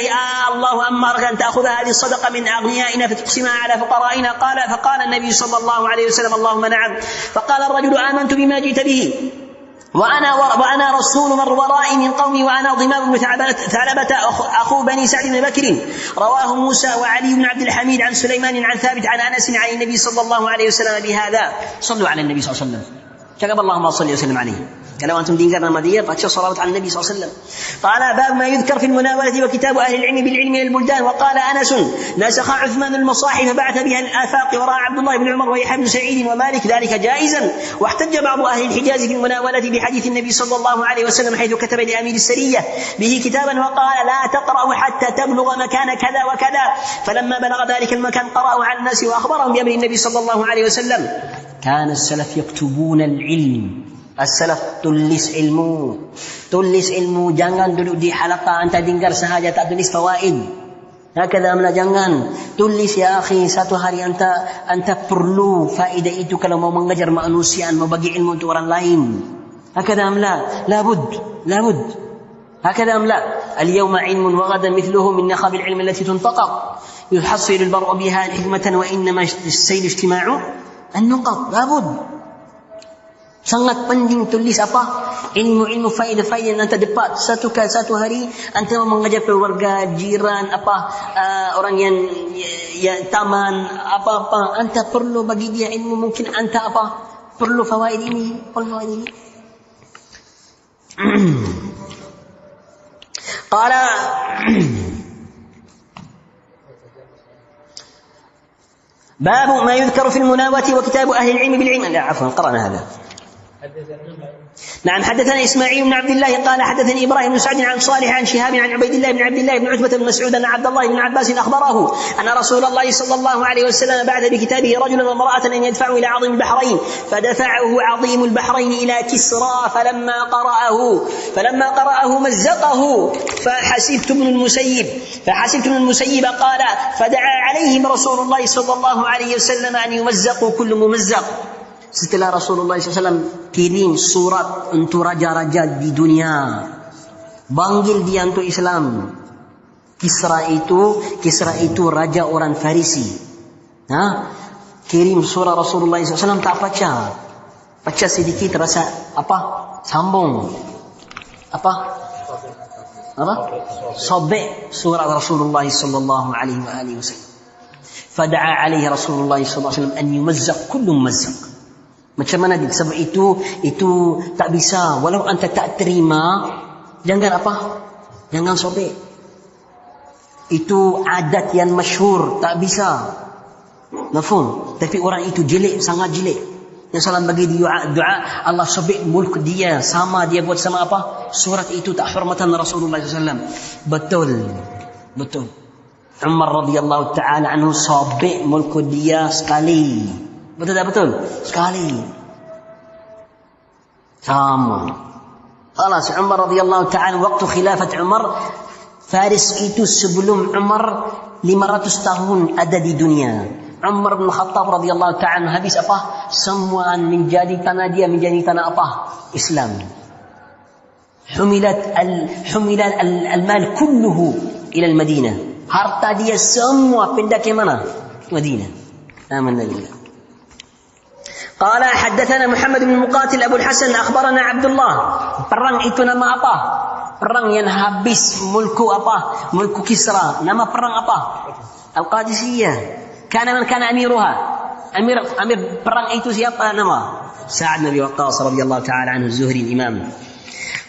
الله أمرك أن تأخذ هذه الصدقة من أغنيائنا فتقسمها على فقرائنا؟ فقال النبي صلى الله عليه وسلم اللهم نعم. فقال الرجل آمنت بما جئت به وأنا رسول من ورائي من قومي وأنا ضمام بن ثعلبة أخو بني سعد بن بكر. رواه موسى وعلي بن عبد الحميد عن سليمان عن ثابت عن أنس عن النبي صلى الله عليه وسلم بهذا. صلوا على النبي صلى الله عليه وسلم. كتب اللهم صل وسلم عليه. لو أنتم دينكرنا مدية فاتشوا صلاة على النبي صلى الله عليه وسلم. قال باب ما يذكر في المناولة وكتاب أهل العلم بالعلم من البلدان. وقال أنس نسخ عثمان المصاحف فبعث بها الآفاق ورأى عبد الله بن عمر ويحيى بن سعيد ومالك ذلك جائزا. واحتج بعض أهل الحجاز في المناولة بحديث النبي صلى الله عليه وسلم حيث كتب لأمير السرية به كتابا وقال لا تقرأه حتى تبلغ مكان كذا وكذا. فلما بلغ ذلك المكان قرأه على الناس وأخبرهم بأمر النبي صلى الله عليه وسلم. كان السلف يكتبون العلم. As-salaf tulis ilmu, jangan duduk di halaqah anta dengar sahaja tak tulis fawaid. Hakadha amla, jangan tulis ya akhi. Satu hari anta perlu faedah itu kalau mau mengajar manusia, mau bagi ilmu untuk orang lain. Hakadha amla, labud. Hakadha amla. Al-yawma ilmun wa ghadan mithluhu min nakhab al-ilm allati tuntaqaq yuhassilu al-bar'u biha hikmatan wa innama as-sayl ijtima'u an-nuqat. Labud. Sangat penting tulis apa? Ilmu faedah-faedah yang anda dapat satu hari anta mengajar keluarga, jiran, orang yang taman, apa anta perlu bagi dia ilmu. Mungkin anta perlu fawaid ini. Qala باب ما يذكر في المناوة وكتاب أهل العلم بالعلم. لا عفوا قرأنا هذا. نعم حدثنا إسماعيل بن عبد الله قال حدثني إبراهيم بن سعد عن صالح عن شهاب عن عبيد الله بن عبد الله بن عتبة بن مسعود أن عبد الله بن عباس أخبره أن رسول الله صلى الله عليه وسلم بعث بكتابه رجلا وامرأة أن يدفعوا إلى عظيم البحرين فدفعه عظيم البحرين إلى كسرى فلما قرأه مزقه فحسبت ابن المسيب قال فدعا عليهم رسول الله صلى الله عليه وسلم أن يمزقوا كل ممزق. Setelah Rasulullah SAW kirim surat untuk raja-raja di dunia, panggil dia untuk Islam. Kisra itu raja orang Farisi. Kirim surat Rasulullah SAW tak baca sedikit rasa sambung sobek surat Rasulullah sallallahu alaihi wasallam. Fada'a alaihi Rasulullah sallallahu alaihi wasallam an yumazzaq kullu mumazzaq. Macam mana dia? Sebab itu tak bisa. Walau anta tak terima, jangan sobek. Itu adat yang masyhur, tak bisa. Mafhum? Tapi orang itu sangat jelek. Yang salam bagi dia doa, Allah sobek mulk dia, sama dia buat sama surat itu tak hormatan Rasulullah SAW. Betul. Umar radhiyallahu ta'ala anhu sobek mulk dia sekali. Betul tak betul? Sekali. Sama. Khalas Umar radhiyallahu ta'ala waktu khilafat Umar, Faris itu sebelum Umar 500 tahun ada di dunia. Umar bin Khattab radhiyallahu ta'ala habis apa? Semua menjadi tanah dia menjadi tanah apa? Islam. Humilat al-mal kulluhu ila al-Madinah. Harta dia semua pindah ke mana? Madinah. Amanna billah. قال حدثنا محمد بن مقاتل أبو الحسن أخبرنا عبد الله. Perang itu nama apa? Perang yang habis mulku apa? Mulku Kisra. Nama perang apa? Al-Qadisiyah. Kana man kana amiruha. Amir perang itu siapa nama? Sa'ad bin Abi Waqqas radhiyallahu ta'ala anhu az-Zuhri al-Imam.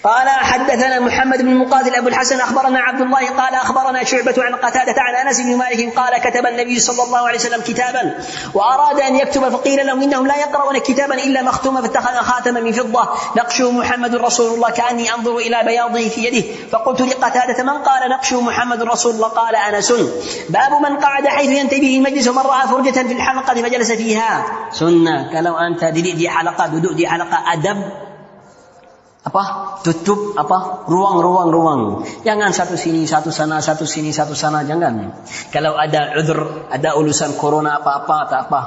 قال حدثنا محمد بن مقاتل أبو الحسن أخبرنا عبد الله قال أخبرنا شعبة عن قتادة عن أنس بن مالك قال كتب النبي صلى الله عليه وسلم كتابا وأراد أن يكتب فقيل لهم إنهم لا يقرؤون كتابا إلا مختوما فاتخذ خاتما من فضة نقشه محمد رسول الله كأني أنظر إلى بياضه في يده فقلت لقتادة من قال نقشه محمد رسول الله قال أنس باب من قعد حيث ينتهي به المجلس ومن رأى فرجة في الحلقة فجلس فيها سنة kalau anta duduk di halaqah duduk di halaqah adab apa tutup apa ruang jangan satu sini satu sana satu sini satu sana jangan kalau ada udzur ada urusan corona apa-apa tak apa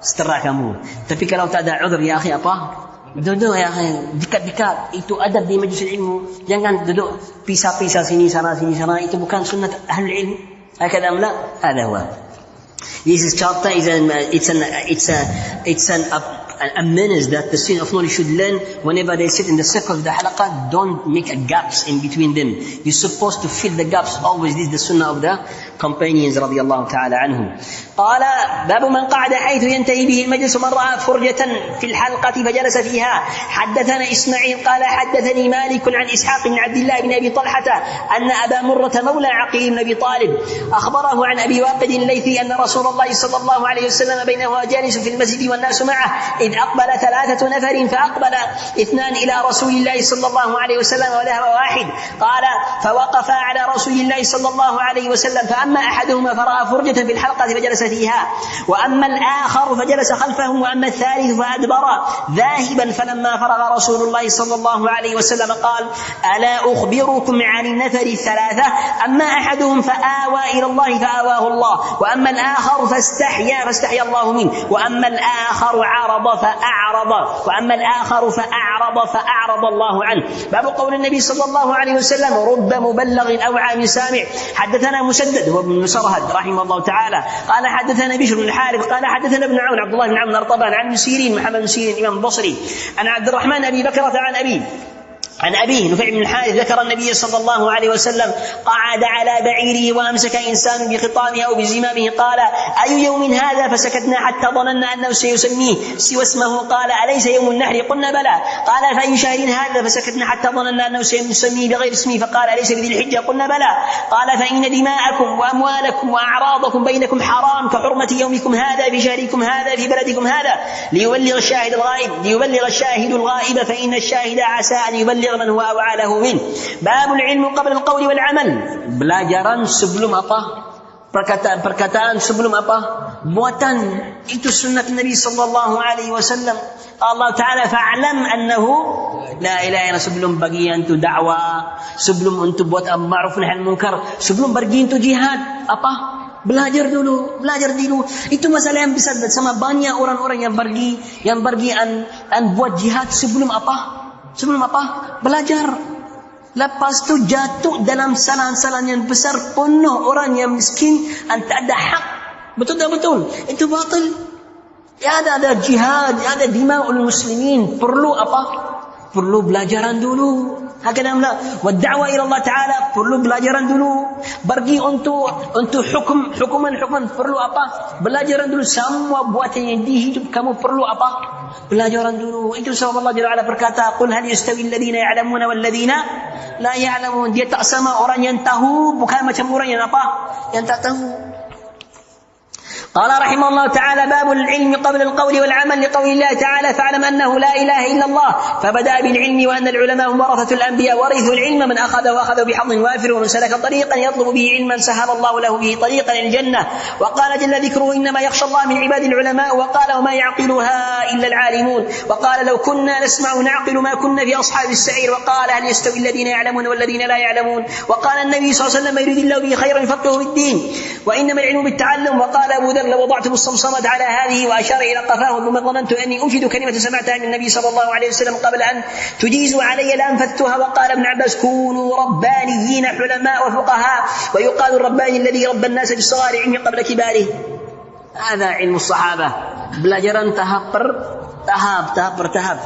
seterah kamu tapi kalau tak ada udzur ya akhi apa duduk ya akhi dekat-dekat itu adab di majlis ilmu jangan duduk pisah-pisah sini sana itu bukan sunnah ahli ilmu hakada la hada huwa this chapter is a menace that the student of knowledge should learn whenever they sit in the circle of the halaqah. Don't make gaps in between them. You're supposed to fill the gaps always. This is the sunnah of the companions رضي الله تعالى عنهم. قال باب من قعد حيث ينتهي به المجلس ومن رأى فرجة في الحلقة فجلس فيها. حدثنا إسماعيل قال حدثني مالك عن إسحاق بن عبد الله بن أبي طلحة أن أبا مرة مولى عقيل بن أبي طالب أخبره عن أبي واقد الليثي أن رسول الله صلى الله عليه وسلم بينما جالس في المسجد والناس معه إذ أقبل 3 نفر فأقبل 2 إلى رسول الله صلى الله عليه وسلم وذهب واحد. قال فوقف على رسول الله صلى الله عليه وسلم فأما أحدهما فرأى فرجة في الحلقة فجلس فيها وأما الآخر فجلس خلفهم وأما الثالث فأدبر ذاهبا فلما فرغ رسول الله صلى الله عليه وسلم قال ألا أخبركم عن النفر 3 أما أحدهم فآوى إلى الله فآواه الله وأما الآخر فاستحيا الله منه وأما الآخر فأعرض الله عنه. باب قول النبي صلى الله عليه وسلم رب مبلغ أوعى من سامع. حدثنا مسدد هو ابن مسرهد رحمه الله تعالى قال حدثنا بشر بن الحارث قال حدثنا ابن عون عبد الله بن عمرو طبعا عن سيرين محمد بن سيرين الإمام البصري عن عبد الرحمن أبي بكرة عن أبيه نفع بن الحارث ذكر النبي صلى الله عليه وسلم قعد على بعيره وأمسك إنسان بخطامه أو بزمامه قال أي يوم هذا فسكتنا حتى ظننا أنه سيسميه سوى اسمه قال أليس يوم النحر قلنا بلى قال فأي شهر هذا فسكتنا حتى ظننا أنه سيسميه بغير اسمه فقال أليس بذي الحجة قلنا بلى قال فإن دماءكم وأموالكم وأعراضكم بينكم حرام كحرمة يومكم هذا في شهركم هذا في بلدكم هذا ليبلغ الشاهد الغائب فإن الشاهد عسى أن يبلغ من هو أوعى له منه. باب العلم قبل القول والعمل. Belajaran sebelum apa? Perkataan sebelum apa? Buatan. Itu sunnah Nabi sallallahu alaihi wasallam. Allah Ta'ala fa'lam annahu la ilaha illa sebelum bagian tu dakwah, sebelum untuk buat ma'ruf nahi munkar, sebelum pergi untuk jihad, apa? Belajar dulu. Itu masalah yang besar sama banyak orang-orang yang pergi buat jihad sebelum apa? Belajar. Lepas tu jatuh dalam kesalahan yang besar, penuh orang yang miskin, tak ada hak. Betul tak betul? Itu batil. Ya ada jihad, ada dima'ul muslimin. Perlu apa? Perlu belajaran dulu. Hakadamlah. Wa da'wa ila Allah Ta'ala perlu belajaran dulu. Pergi untuk hukuman perlu apa? Belajaran dulu. Semua buatan yang di hidup kamu perlu apa? Belajaran dulu. Itu sebab Allah Jalla wa'ala berkata, "Qul hal yastawi alladhina ya'lamuna wal ladhina la ya'lamun." Dia tak sama orang yang tahu bukan macam orang yang apa? Yang tak tahu. قال رحمه الله تعالى باب العلم قبل القول والعمل لقول الله تعالى فاعلم أنه لا إله إلا الله فبدأ بالعلم وأن العلماء هم ورثة الأنبياء ورثوا العلم من أخذ بحظ وافر ومن سلك طريقا يطلب به علما سهل الله له به طريقا للجنة. وقال جل ذكره إنما يخشى الله من عباد العلماء وقال وما يعقلها إلا العالمون. وقال لو كنا نسمع نعقل ما كنا في أصحاب السعير. وقال هل يستوي الذين يعلمون والذين لا يعلمون. وقال النبي صلى الله عليه وسلم يريد الله به خيرا يفقهه في الدين وإنما العلم بالتعلم. وقال أبو ذر لو وضعتم الصمصمة على هذه وأشار إلى قفاه ثم ظننت أني أنفذ كلمة سمعتها من النبي صلى الله عليه وسلم قبل أن تجيزوا علي لأنفذتها. وقال ابن عباس كونوا ربانيين حلماء وفقهاء، ويقال الرباني الذي ربى الناس بالصغار علمه قبل كباره. هذا علم الصحابة، belajaran tahap per tahap.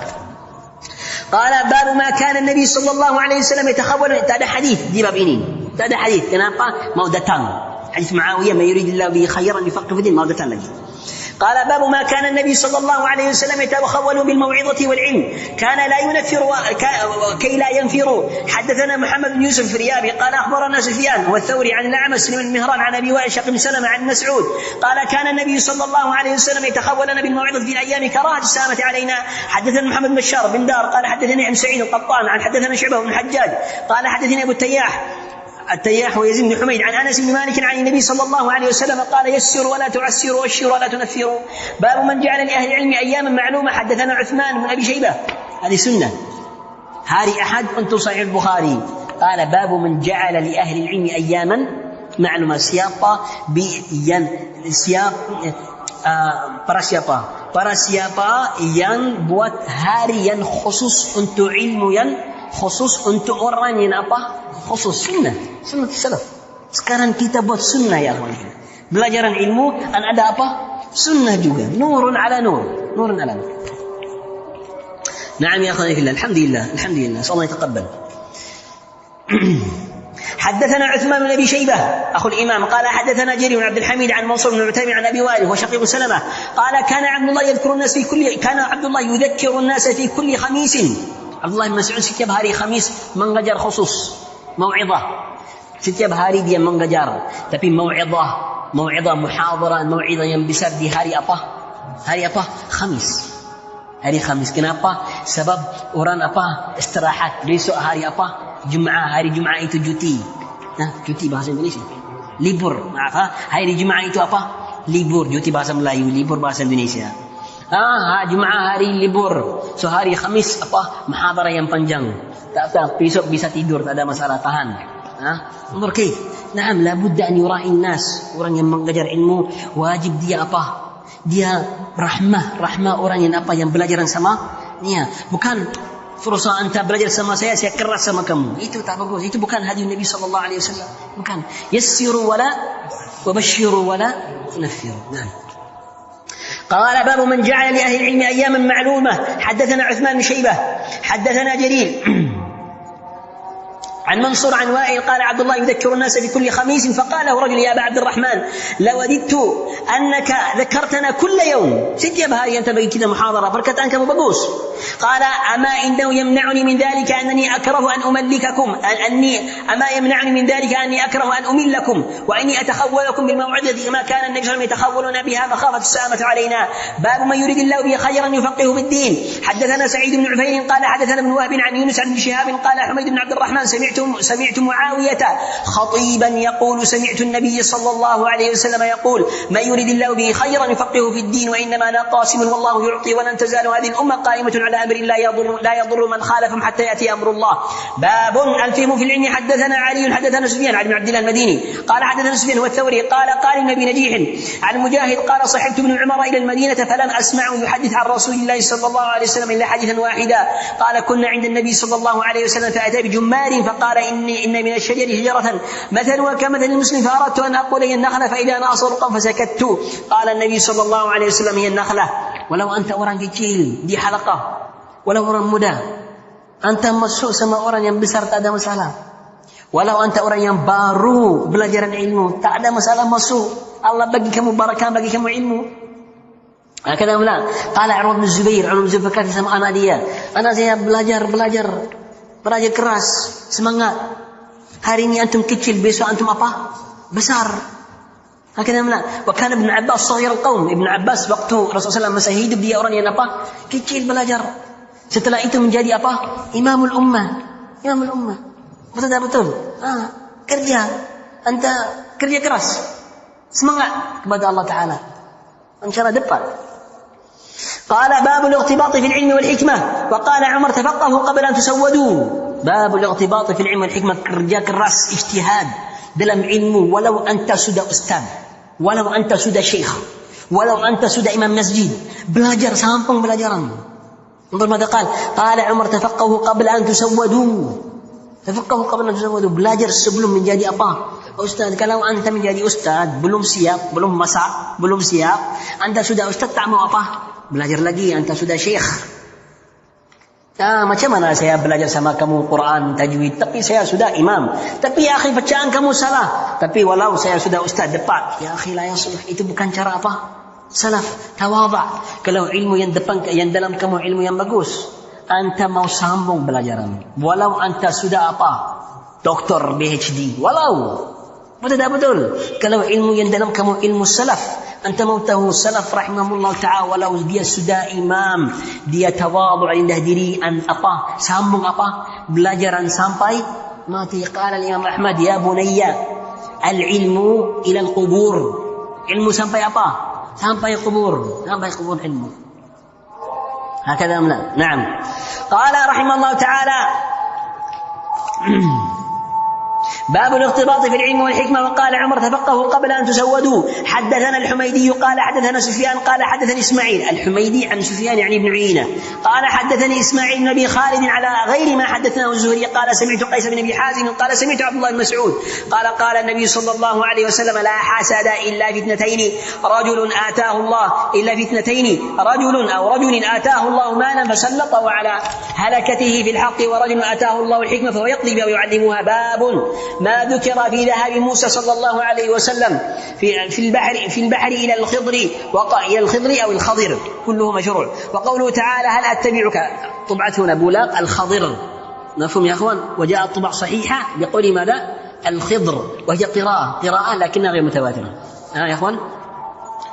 قال باب ما كان النبي صلى الله عليه وسلم يتخول. Tak ada hadis di bab ini, tak ada hadis. Kenapa? Mau datang hadis Muawiyah, "Man yuridillahu bihi khairan yufaqihu fid din." Mau datang lagi. قال باب ما كان النبي صلى الله عليه وسلم يتخول بالموعظة والعلم، كان لا ينفر كي لا ينفروا. حدثنا محمد بن يوسف الريابي قال أخبرنا سفيان والثوري عن الأعمش بن مهران عن أبي وائل شق بن سلمة عن مسعود قال كان النبي صلى الله عليه وسلم يتخولنا بالموعظة في الأيام كراهة السامة علينا. حدثنا محمد بن بشار بن دار قال حدثني عن سعيد القطان عن حدثنا شعبة بن الحجاج قال حدثني أبو التياح ويزيد بن حميد عن أنس بن مالك عن النبي صلى الله عليه وسلم قال يسروا ولا تعسروا واشروا ولا تنفروا. باب من جعل لأهل العلم أياما معلومة. حدثنا عثمان بن أبي شيبة، هذه سنة، هذه أحد أنتم صحيح البخاري. قال باب من جعل لأهل العلم أياما معلومة. Para siapa yang buat hari yang khusus untuk ilmu, yang khusus untuk orang yang apa? Khusus sunnah salaf. Sekarang kita buat sunnah ya kawan. Belajaran ilmu dan ada apa? Sunnah juga. Nurun ala nur. Naam ya akhwani fillah. Alhamdulillah. Allah يتقبل. حدثنا عثمان بن أبي شيبة أخو الإمام قال حدثنا جرير بن عبد الحميد عن منصور بن معتمر عن أبي وائل وشقيق سلمة قال كان عبد الله يذكر الناس في كل خميس. عبد الله بن مسعود setiap hari Khamis mengajar khusus mau'izah. Setiap hari dia mengajar, tapi mau'izah muhadharah, mau'izah yang besar di hari apa? Khamis. Hari Khamis. Kenapa? Sebab orang istirahat. Besok hari Jumaat. Hari Jumaat itu cuti. Cuti bahasa Indonesia. Libur. Hari Jumaat itu libur. Cuti bahasa Melayu, libur bahasa Indonesia. Jumaat hari libur. So hari Khamis muhadharah yang panjang. Tak besok bisa tidur, tak ada masalah, tahan. Umur kif. Naam, labudda an yura'i nas. Orang yang mengajar ilmu wajib dia Dia rahmah orang yang belajaran sama dia. Bukan fursa anta belajar sama saya keras sama kamu. Itu tak bagus. Itu bukan hadis Nabi sallallahu alaihi wasallam. Bukan. Yassiru wala wabashiru wala tunaffiru. Naam. قال باب من جعل لأهل العلم أياما معلومة. حدثنا عثمان بن شيبة حدثنا جرير عن منصور عن وائل قال عبد الله يذكر الناس في كل خميس فقال له رجل يا أبا عبد الرحمن لوددت أنك ذكرتنا كل يوم. setiap hari أنت bagi kita muhadharah, perkataan kamu bagus. قال أما إنه يمنعني من ذلك أنني أكره أن أملككم أما يمنعني من ذلك أني أكره أن أملكم وإني أتخولكم بالموعظة ما كان النبي صلى الله عليه وسلم يتخولنا بها مخافة السامة علينا. باب من يريد الله به خيرا يفقهه في الدين. حدثنا سعيد بن عفير قال حدثنا ابن وهب عن يونس عن ابن شهاب قال حميد بن عبد الرحمن سمعت معاوية خطيبا يقول سمعت النبي صلى الله عليه وسلم يقول من يريد الله به خيرا يفقهه في الدين وإنما أنا قاسم والله يعطي ولن تزال هذه الأمة قائمة على أمر لا يضر من خالفهم حتى يأتي أمر الله. باب الفهم في العلم. حدثنا علي حدثنا سفيان عن عبد الله المديني قال حدثنا سفيان والثوري قال النبي نجيح عن مجاهد قال صحبت ابن عمر إلى المدينة فلم أسمعه يحدث عن رسول الله صلى الله عليه وسلم إلا حديثا واحدا. قال كنا عند النبي صلى الله عليه وسلم فأتى بجمار فقال إن من الشجر شجرة مثلها كمثل المسلم فأردت أن أقول هي النخلة فإذا أنا أصرقا فسكت. قال النبي صلى الله عليه وسلم هي النخلة. Walau anta orang kecil di halaqah, walau orang muda, anta masuk sama orang yang besar tak ada masalah. Walau anta orang yang baru belajar ilmu, tak ada masalah masuk. Allah bagi kamu barakah, bagi kamu ilmu. Kata Allah, qala Urwah bin Zubair, berkata sama anak dia, anak saya belajar keras, semangat. Hari ini antum kecil, besok antum besar. Akhirnya mana? Bahkan Ibn Abbas sahir al-qaum. Ibn Abbas waktu Rasulullah SAW masih hidup dia orang yang kecil belajar. Setelah itu menjadi Imamul Ummah. Betul tak betul? Kerja. Anta kerja keras. Semangat kepada Allah Ta'ala. InsyaAllah dapat. قال باب الاغتباط في العلم والحكمة. وقال عمر تفقهوا قبل أن تسودوا. باب الاغتباط في العلم والحكمة. Kerja keras, ijtihad dalam ilmu walau anta sudah ustaz. Walau anta sudah syekh, walau anta sudah imam masjid, belajar sampung belajaran. Untuk mada qala Umar tafaqahu qabla an tusawwadu. Tafaqahu qabla an tusawwadu, belajar sebelum menjadi apa? Ustaz. Kalau anta menjadi ustaz, belum siap, belum masak, belum siap, anta sudah ustaz tak mau apa? Belajar lagi, anta sudah syekh. Macam mana saya belajar sama kamu Quran, tajwid, tapi saya sudah imam. Tapi ya akhi, bacaan kamu salah. Tapi walau saya sudah ustaz depan, ya akhi la yasluh. Itu bukan cara apa? Salaf, tawadhu. Kalau ilmu yang depan, yang dalam kamu ilmu yang bagus, anta mau sambung belajaran. Walau anta sudah apa? Doktor PhD. Walau betul. Kalau ilmu yang dalam kamu ilmu salaf, anta mau tahu salaf rahimahullah ta'ala, walau dia sudah imam, dia tawadhu indah diri, apa? Sambung apa? Belajaran sampai mati. Qala Imam Ahmad, ya bunayya, al-ilmu ila al-qubur. Ilmu sampai apa? Sampai kubur. Sampai kubur ilmu. Hakadha amla. Naam. Qala rahimahullah ta'ala باب الاختلاط في العلم والحكمة. وقال عمر تفقهوا قبل أن تسودوا. حدثنا الحميدي قال حدثنا سفيان قال حدثني إسماعيل. الحميدي عن سفيان يعني ابن عيينة قال حدثني إسماعيل بن أبي خالد على غير ما حدثنا الزهري قال سمعت قيس بن أبي حازم قال سمعت عبد الله بن مسعود قال النبي صلى الله عليه وسلم لا حسد إلا في اثنتين رجل آتاه الله مالا فسلطه على هلكته في الحق ورجل آتاه الله الحكمة فهو يقضي بها ويعلمها. باب ما ذكر في ذهاب موسى صلى الله عليه وسلم في البحر إلى الخضر أو الخضر كله مشروع. وقوله تعالى هل أتبعك، طبعتنا بولاق الخضر، مفهوم يا أخوان؟ وجاء الطبع صحيحة بقول ماذا؟ الخضر، وهي قراءة لكنها غير متواترة يا أخوان،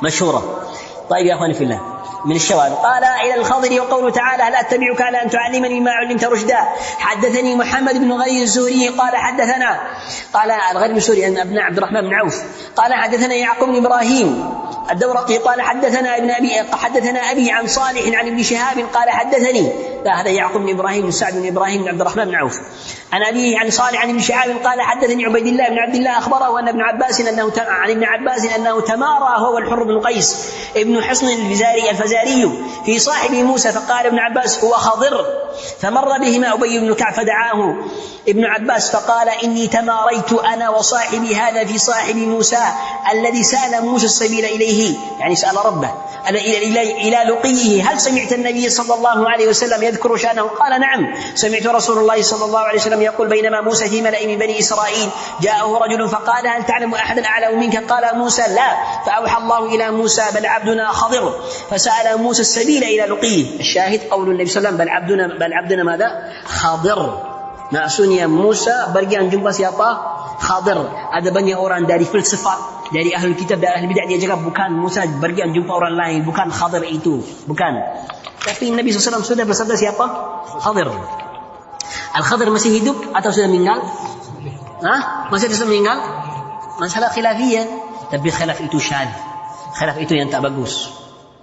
مشهورة. طيب يا أخواني في الله، من الشواذ قال إلى الخضر. وقوله تعالى هل أتبعك على أن تعلمني مما علمت رشدا. حدثني محمد بن غير الزهري قال الغير الزهري أن ابن عبد الرحمن بن عوف قال حدثنا يعقوب بن إبراهيم الدورقي قال حدثنا أبي عن صالح عن ابن شهاب قال حدثني، هذا يعقوب بن إبراهيم بن سعد بن إبراهيم بن عبد الرحمن بن عوف عن أبيه عن صالح عن ابن شهاب قال حدثني عبيد الله بن عبد الله أخبره أن ابن عباس أنه تمارى هو والحر بن قيس ابن حصن الفزاري في صاحب موسى، فقال ابن عباس هو خضر، فمر بهما أبي بن كعب فدعاه ابن عباس فقال إني تماريت أنا وصاحبي هذا في صاحب موسى الذي سأل موسى السبيل إليه، يعني سأل ربه إلى لقيه. هل سمعت النبي صلى الله عليه وسلم يذكر شأنه؟ قال نعم، سمعت رسول الله صلى الله عليه وسلم يقول بينما موسى في ملأ من بني إسرائيل جاءه رجل فقال هل تعلم أحدا أعلم منك؟ قال موسى لا، فأوحى الله إلى موسى بل عبدنا خضر، فسأل موسى السبيل إلى لقيه. الشاهد قول النبي صلى الله عليه وسلم بل عبدنا ماذا؟ خضر. Maksudnya Musa pergi jumpa siapa? Khadir. Ada banyak orang dari filsafat, dari ahli kitab, dari ahli bidah, dia cakap bukan, Musa pergi jumpa orang lain, bukan Khadir itu, bukan. Tapi Nabi SAW sudah bersabda siapa? Khadir. Al-Khadir masih hidup atau sudah meninggal? Masih sudah meninggal? Masalah khilafiyah. Tapi khilaf itu syadz. Khilaf itu yang tak bagus.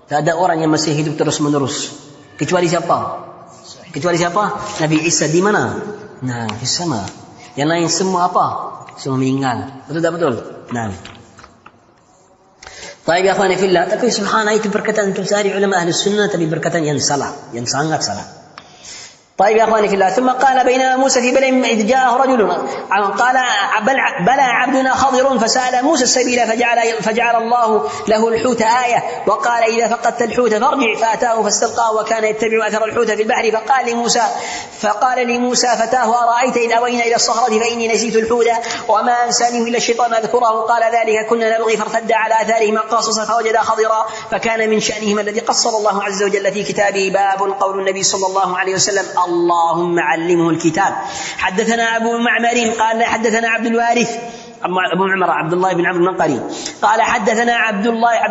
Tak ada orang yang masih hidup terus menerus. Kecuali siapa? Nabi Isa di mana? Nah, di sana. Yang lain semua apa? Semua meninggal. Betul tak betul? Nah. Baik ya akhwani fillah, tapi subhanallah itu perkataan untuk sehari ulama ahli sunnah, tapi perkataan yang salah, yang sangat salah. طيب يا اخواني في الله. ثم قال بينما موسى في بلد اذ جاءه رجل قال بلى عبدنا خضر فسأل موسى السبيل فجعل الله له الحوت آية وقال إذا فقدت الحوت فارجع، فأتاه فاستلقاه وكان يتبع أثر الحوت في البحر فقال لموسى فتاه أرأيت إذ أوينا إلى الصخرة فإني نسيت الحوت وما أنسانيه إلا الشيطان أذكره. قال ذلك كنا نبغي فارتد على آثارهما قاصصا فوجد خضرا فكان من شأنهما الذي قصر الله عز وجل في كتابه. باب قول النبي صلى الله عليه وسلم اللهم علمه الكتاب. حدثنا أبو معمر قال حدثنا عبد الوارث أبو معمر عبد الله بن عمرو النقري قال حدثنا عبد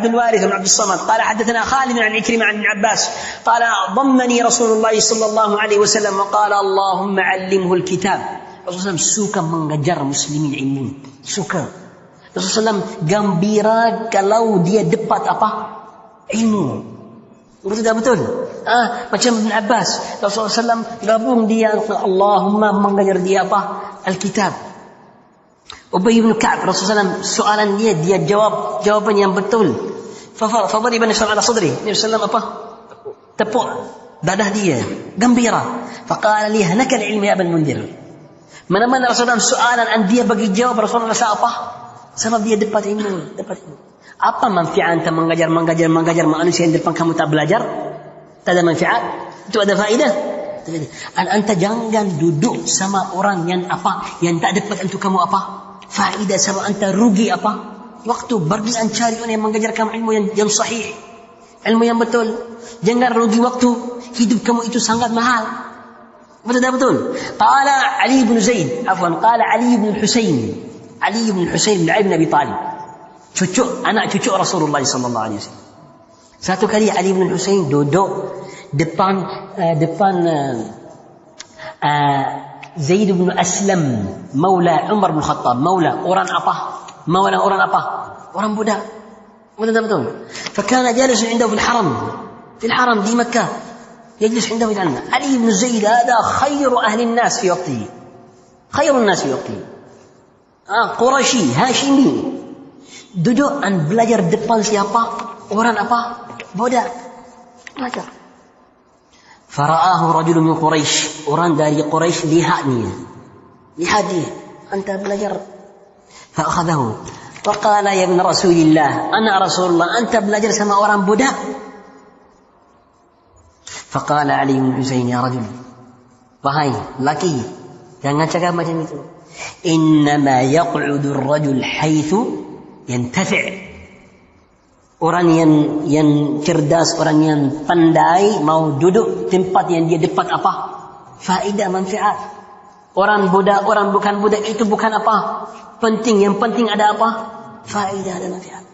الوارث بن عبد الصمد قال حدثنا خالد عن عكرمة عن ابن عباس قال ضمني رسول الله صلى الله عليه وسلم وقال اللهم علمه الكتاب. Rasulullah suka mengajar muslimin ilmu, suka. Rasulullah gembira kalau dia dapat apa? Ilmu. Betul tak betul? Macam Ibn Abbas, Rasulullah SAW gabung dia, Allahumma mengajar dia apa? Alkitab. Ubay bin Ka'ab, Rasulullah SAW soalan dia jawab jawaban yang betul. Fadhariba Nabi sallallahu alaihi sadri. Nabi sallallahu apa? Tepuk dadah dia, gembira. Faqala li hanaka al-ilm ya Abul Mundhir. Mana-mana Rasulullah soalan dia bagi jawab, Rasulullah apa? Sebab dia dapat ilmu. Apa manfaat anda mengajar manusia yang depan kamu tak belajar? Tak ada manfaat? Itu ada faedah? Anda jangan duduk sama orang yang tak dapat untuk kamu faedah, sama anda rugi waktu. Pergi cari orang yang mengajar kamu ilmu yang sahih, ilmu yang betul. Jangan rugi waktu. Hidup kamu itu sangat mahal. Betul. Qala Ali bin Zaid, qala Ali bin Husain bin Abi Talib, anak cucu Rasulullah sallallahu alaihi wasallam. Satu kali Ali bin Husain duduk depan Zaid bin Aslam, maula Umar bin Khattab, maula orang budak. Betul. فكان جالس عنده في الحرم di Makkah. يجلس عنده في الجنة. علي بن زيد هذا خير أهل الناس في وقته. قرشي هاشمي. Duduk dan belajar depan siapa? Orang budak. Belajar. فرآه رجل من قريش. Orang dari Quraisy lihat dia. Anta belajar. فأخذه. فقال يا ابن رسول الله أنا رسول الله. Anta belajar sama orang budak. فقال علي بن حسين يا رجل, wahai laki, jangan cakap macam itu. إنما يقعد الرجل حيث ينتفع. Orang yang cerdas, orang yang pandai mau duduk tempat yang dia dapat faedah, manfaat. Orang budak, orang bukan budak itu bukan penting. Yang penting ada faedah, ada manfaat.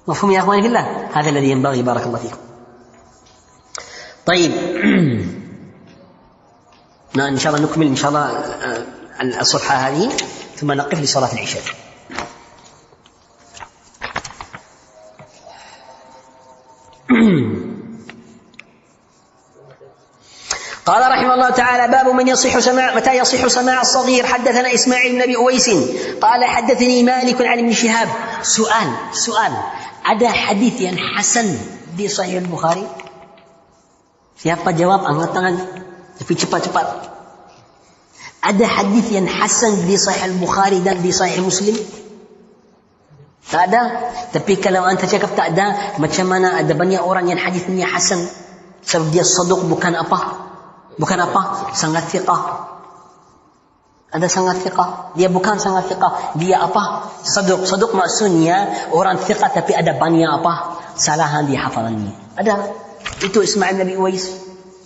مفهوم يا أخواني في الله؟ هذا الذي ينبغي. بارك الله فيكم. طيب إن شاء الله نكمل إن شاء الله الصفحة هذه ثم نقف لصلاة العشاء. قال رحمه الله تعالى: باب من متى يصح سماع الصغير. حدثنا إسماعيل بن أبي أويس قال حدثني مالك عن ابن شهاب. سؤال ada hadis yang hasan di Sahih Bukhari? Siapa jawab angkat tangan, tapi cepat-cepat. Ada hadis yang hasan di Sahih Bukhari dan di Sahih Muslim? Tak ada. Tapi kalau anda cakap tak ada, macam mana ada banyak orang yang hadisnya hasan? Sebab dia saduq, bukan sangat thiqah. Ada sangat thiqah, dia bukan sangat thiqah. Dia saduq. Saduq maksudnya orang thiqah tapi ada banyak salahan di hafalannya. Ada. Itu Ismail bin Abi Uwais,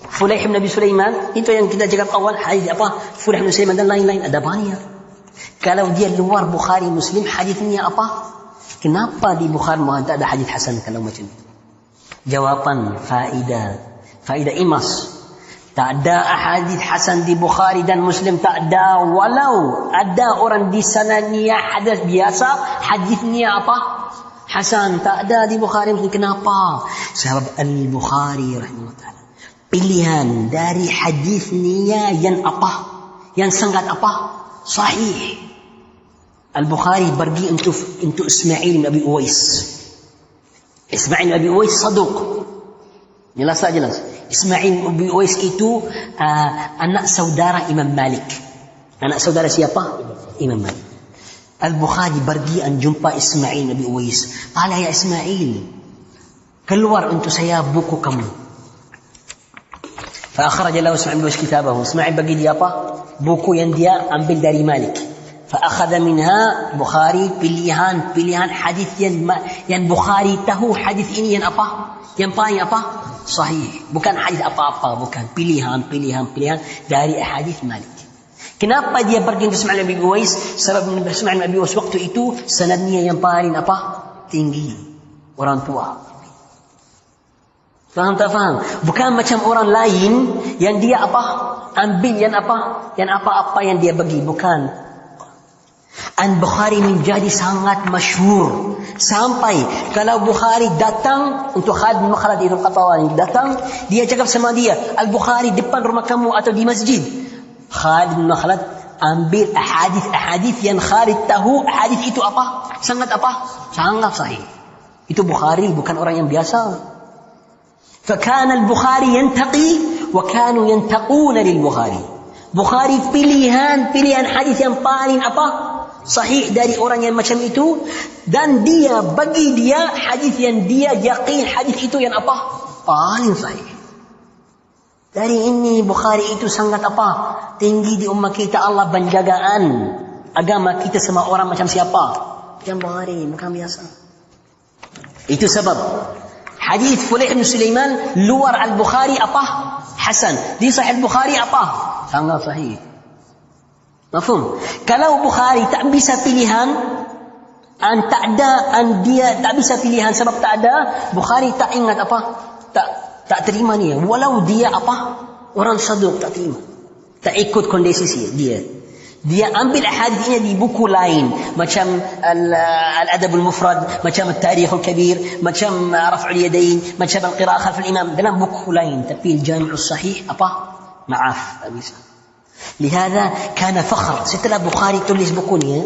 Fulaih bin Abi Sulaiman, itu yang kita cakap awal, hadis Fulaih bin Sulaiman dan lain-lain, ada banyak. Kalau dia luar Bukhari Muslim, hadisnya kenapa di Bukhari tak ada hadis hasan kalau macam itu? Jawaban faedah imas. Tak ada hadis hasan di Bukhari dan Muslim, tak ada. Walau ada orang di sanadnya hadis biasa, hadisnya hasan, tak ada di Bukhari Muslim. Kenapa? Sebab Al-Bukhari rahimahullah ta'ala pilihan dari hadisnya yang sangat sahih. Al-Bukhari pergi untuk Ismail bin Abi Uwais. Ismail bin Abi Uwais saduq. Jelas. Ismail bin Abi Uwais itu anak saudara Imam Malik. Anak saudara siapa? Imam Malik. Al-Bukhari pergi dan jumpa Ismail bin Abi Uwais. Qala ya Ismail, keluar untuk saya buku kamu. Fa akhraja lahu Ismail bin Uwais kitabahu. Ismail bagi dia buku yang dia ambil dari Malik. Fa akhadha minha Bukhari pilihan hadis yang Bukhari tahu hadis ini yang paling sahih. Bukan hadis apa-apa, bukan pilihan dari hadis Malik. Kenapa dia pergi ke Ismail bin Abi Uwais? Sebab Ismail bin Abi Uwais waktu itu sanadnya yang paling tinggi, orang tua. Faham tak faham? Bukan macam orang lain yang dia ambil yang apa yang dia bagi, bukan. Al-Bukhari menjadi sangat masyhur sampai kalau Bukhari datang untuk Khalid bin Makhlad itu Qatawani datang, dia cakap sama dia, Al-Bukhari depan rumah kamu atau di masjid. Khalid bin Makhlad Ambil ahadith yang Khalid tahu ahadith itu apa? Sangat apa? Sangat sahih. Itu Bukhari, bukan orang yang biasa. فكان البخاري ينتقي وكانوا ينتقون للبخاري. Bukhari pilihan hadis yang paling apa? Sahih dari orang yang macam itu, dan dia bagi dia hadis yang dia yakin hadis itu yang apa? Paling sahih. Dari ini Bukhari itu sangat apa? Tinggi di umat kita. Allah penjagaan agama kita sama orang macam siapa? Yang Bukhari, bukan biasa. Itu sebab hadis Fulayh bin Sulaiman luar Al-Bukhari apa? Hasan. Di Sahih Al-Bukhari apa? Sangat sahih. Mafhum? Kalau Bukhari tak bisa pilihan, dia tak bisa pilihan sebab tak ada, Bukhari tak ingat apa? Tak terima dia. Walau dia apa? Orang saduq, tak terima. Tak ikut kondisi dia. Dia ambil hadisnya di buku lain, macam Al-Adab Al-Mufrad, macam Al-Tarikh Al-Kabir, macam Raf'ul Yadain, macam Al-Qira'ah Khalf Al-Imam, dalam buku lain. Tapi Al-Jami' As-Sahih apa? Maaf, tak bisa. Lihada kana fakhr. Setelah Bukhari tulis bukunya,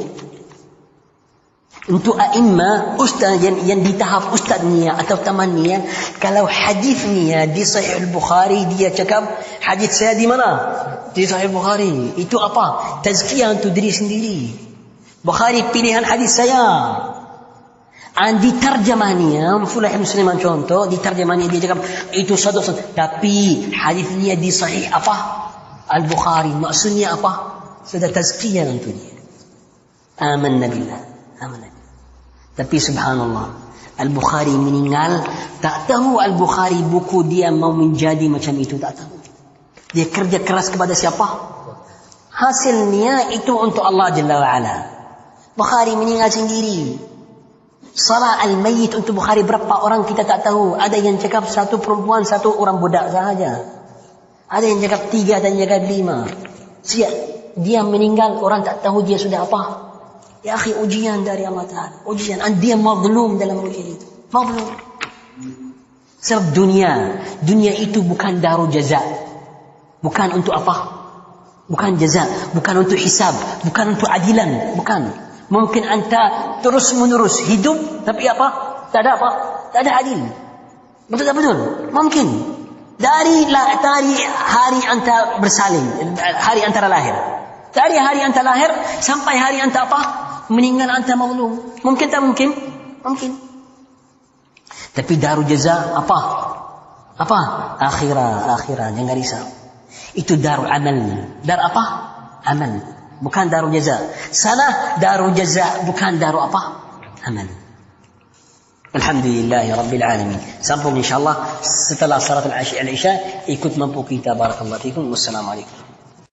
untuk a'imma ustaz yang di tahap ustaznya atau tamannya, kalau hadisnya di Sahih Al-Bukhari, dia cakap hadis saya di mana? Di Sahih Bukhari. Itu apa? Tazkiyah untuk diri sendiri. Bukhari pilihan hadis saya. Di terjemahnya Fulayh bin Sulaiman contoh, di terjemahnya dia cakap itu saduq, tapi hadisnya di Sahih apa? Al-Bukhari. Maksudnya apa? Sudah tazkiyah untuk dia. Amanna billah. Tapi subhanallah, Al-Bukhari meninggal, tak tahu Al-Bukhari buku dia mau menjadi macam itu, tak tahu. Dia kerja keras kepada siapa? Hasilnya itu untuk Allah Jalla wa'ala. Bukhari meninggal sendiri. Salah al-mayyit untuk Bukhari berapa orang kita tak tahu. Ada yang cakap 1 perempuan, 1 orang budak sahaja. Ada yang cakap 3, ada yang cakap 5. Dia meninggal, orang tak tahu dia sudah apa. Ya akhi, ujian dari Allah Ta'ala. Ujian. Dia mazlum dalam ujian itu. Mazlum. Sebab dunia itu bukan darul jaza. Bukan untuk apa? Bukan jaza. Bukan untuk hisab. Bukan untuk adilan. Bukan. Mungkin anda terus menerus hidup, tapi apa? Tak ada apa? Tak ada adil. Betul tak betul? Mungkin. Dari hari anda bersalin, hari antara lahir. Dari hari anda lahir sampai hari anda apa? Meninggal anda mazlum. Mungkin tak mungkin? Mungkin. Tapi darul jaza apa? Apa? Akhirah. Jangan risau. Itu darul amal. Dar apa? Amal. Bukan darul jaza. Sana darul jaza, bukan darul apa? Amal. Alhamdulillah Rabbil Alamin. Sambung insyaAllah setelah salat al-Isya. Ikut mampu kita. Barakallahu fikum. Wassalamualaikum.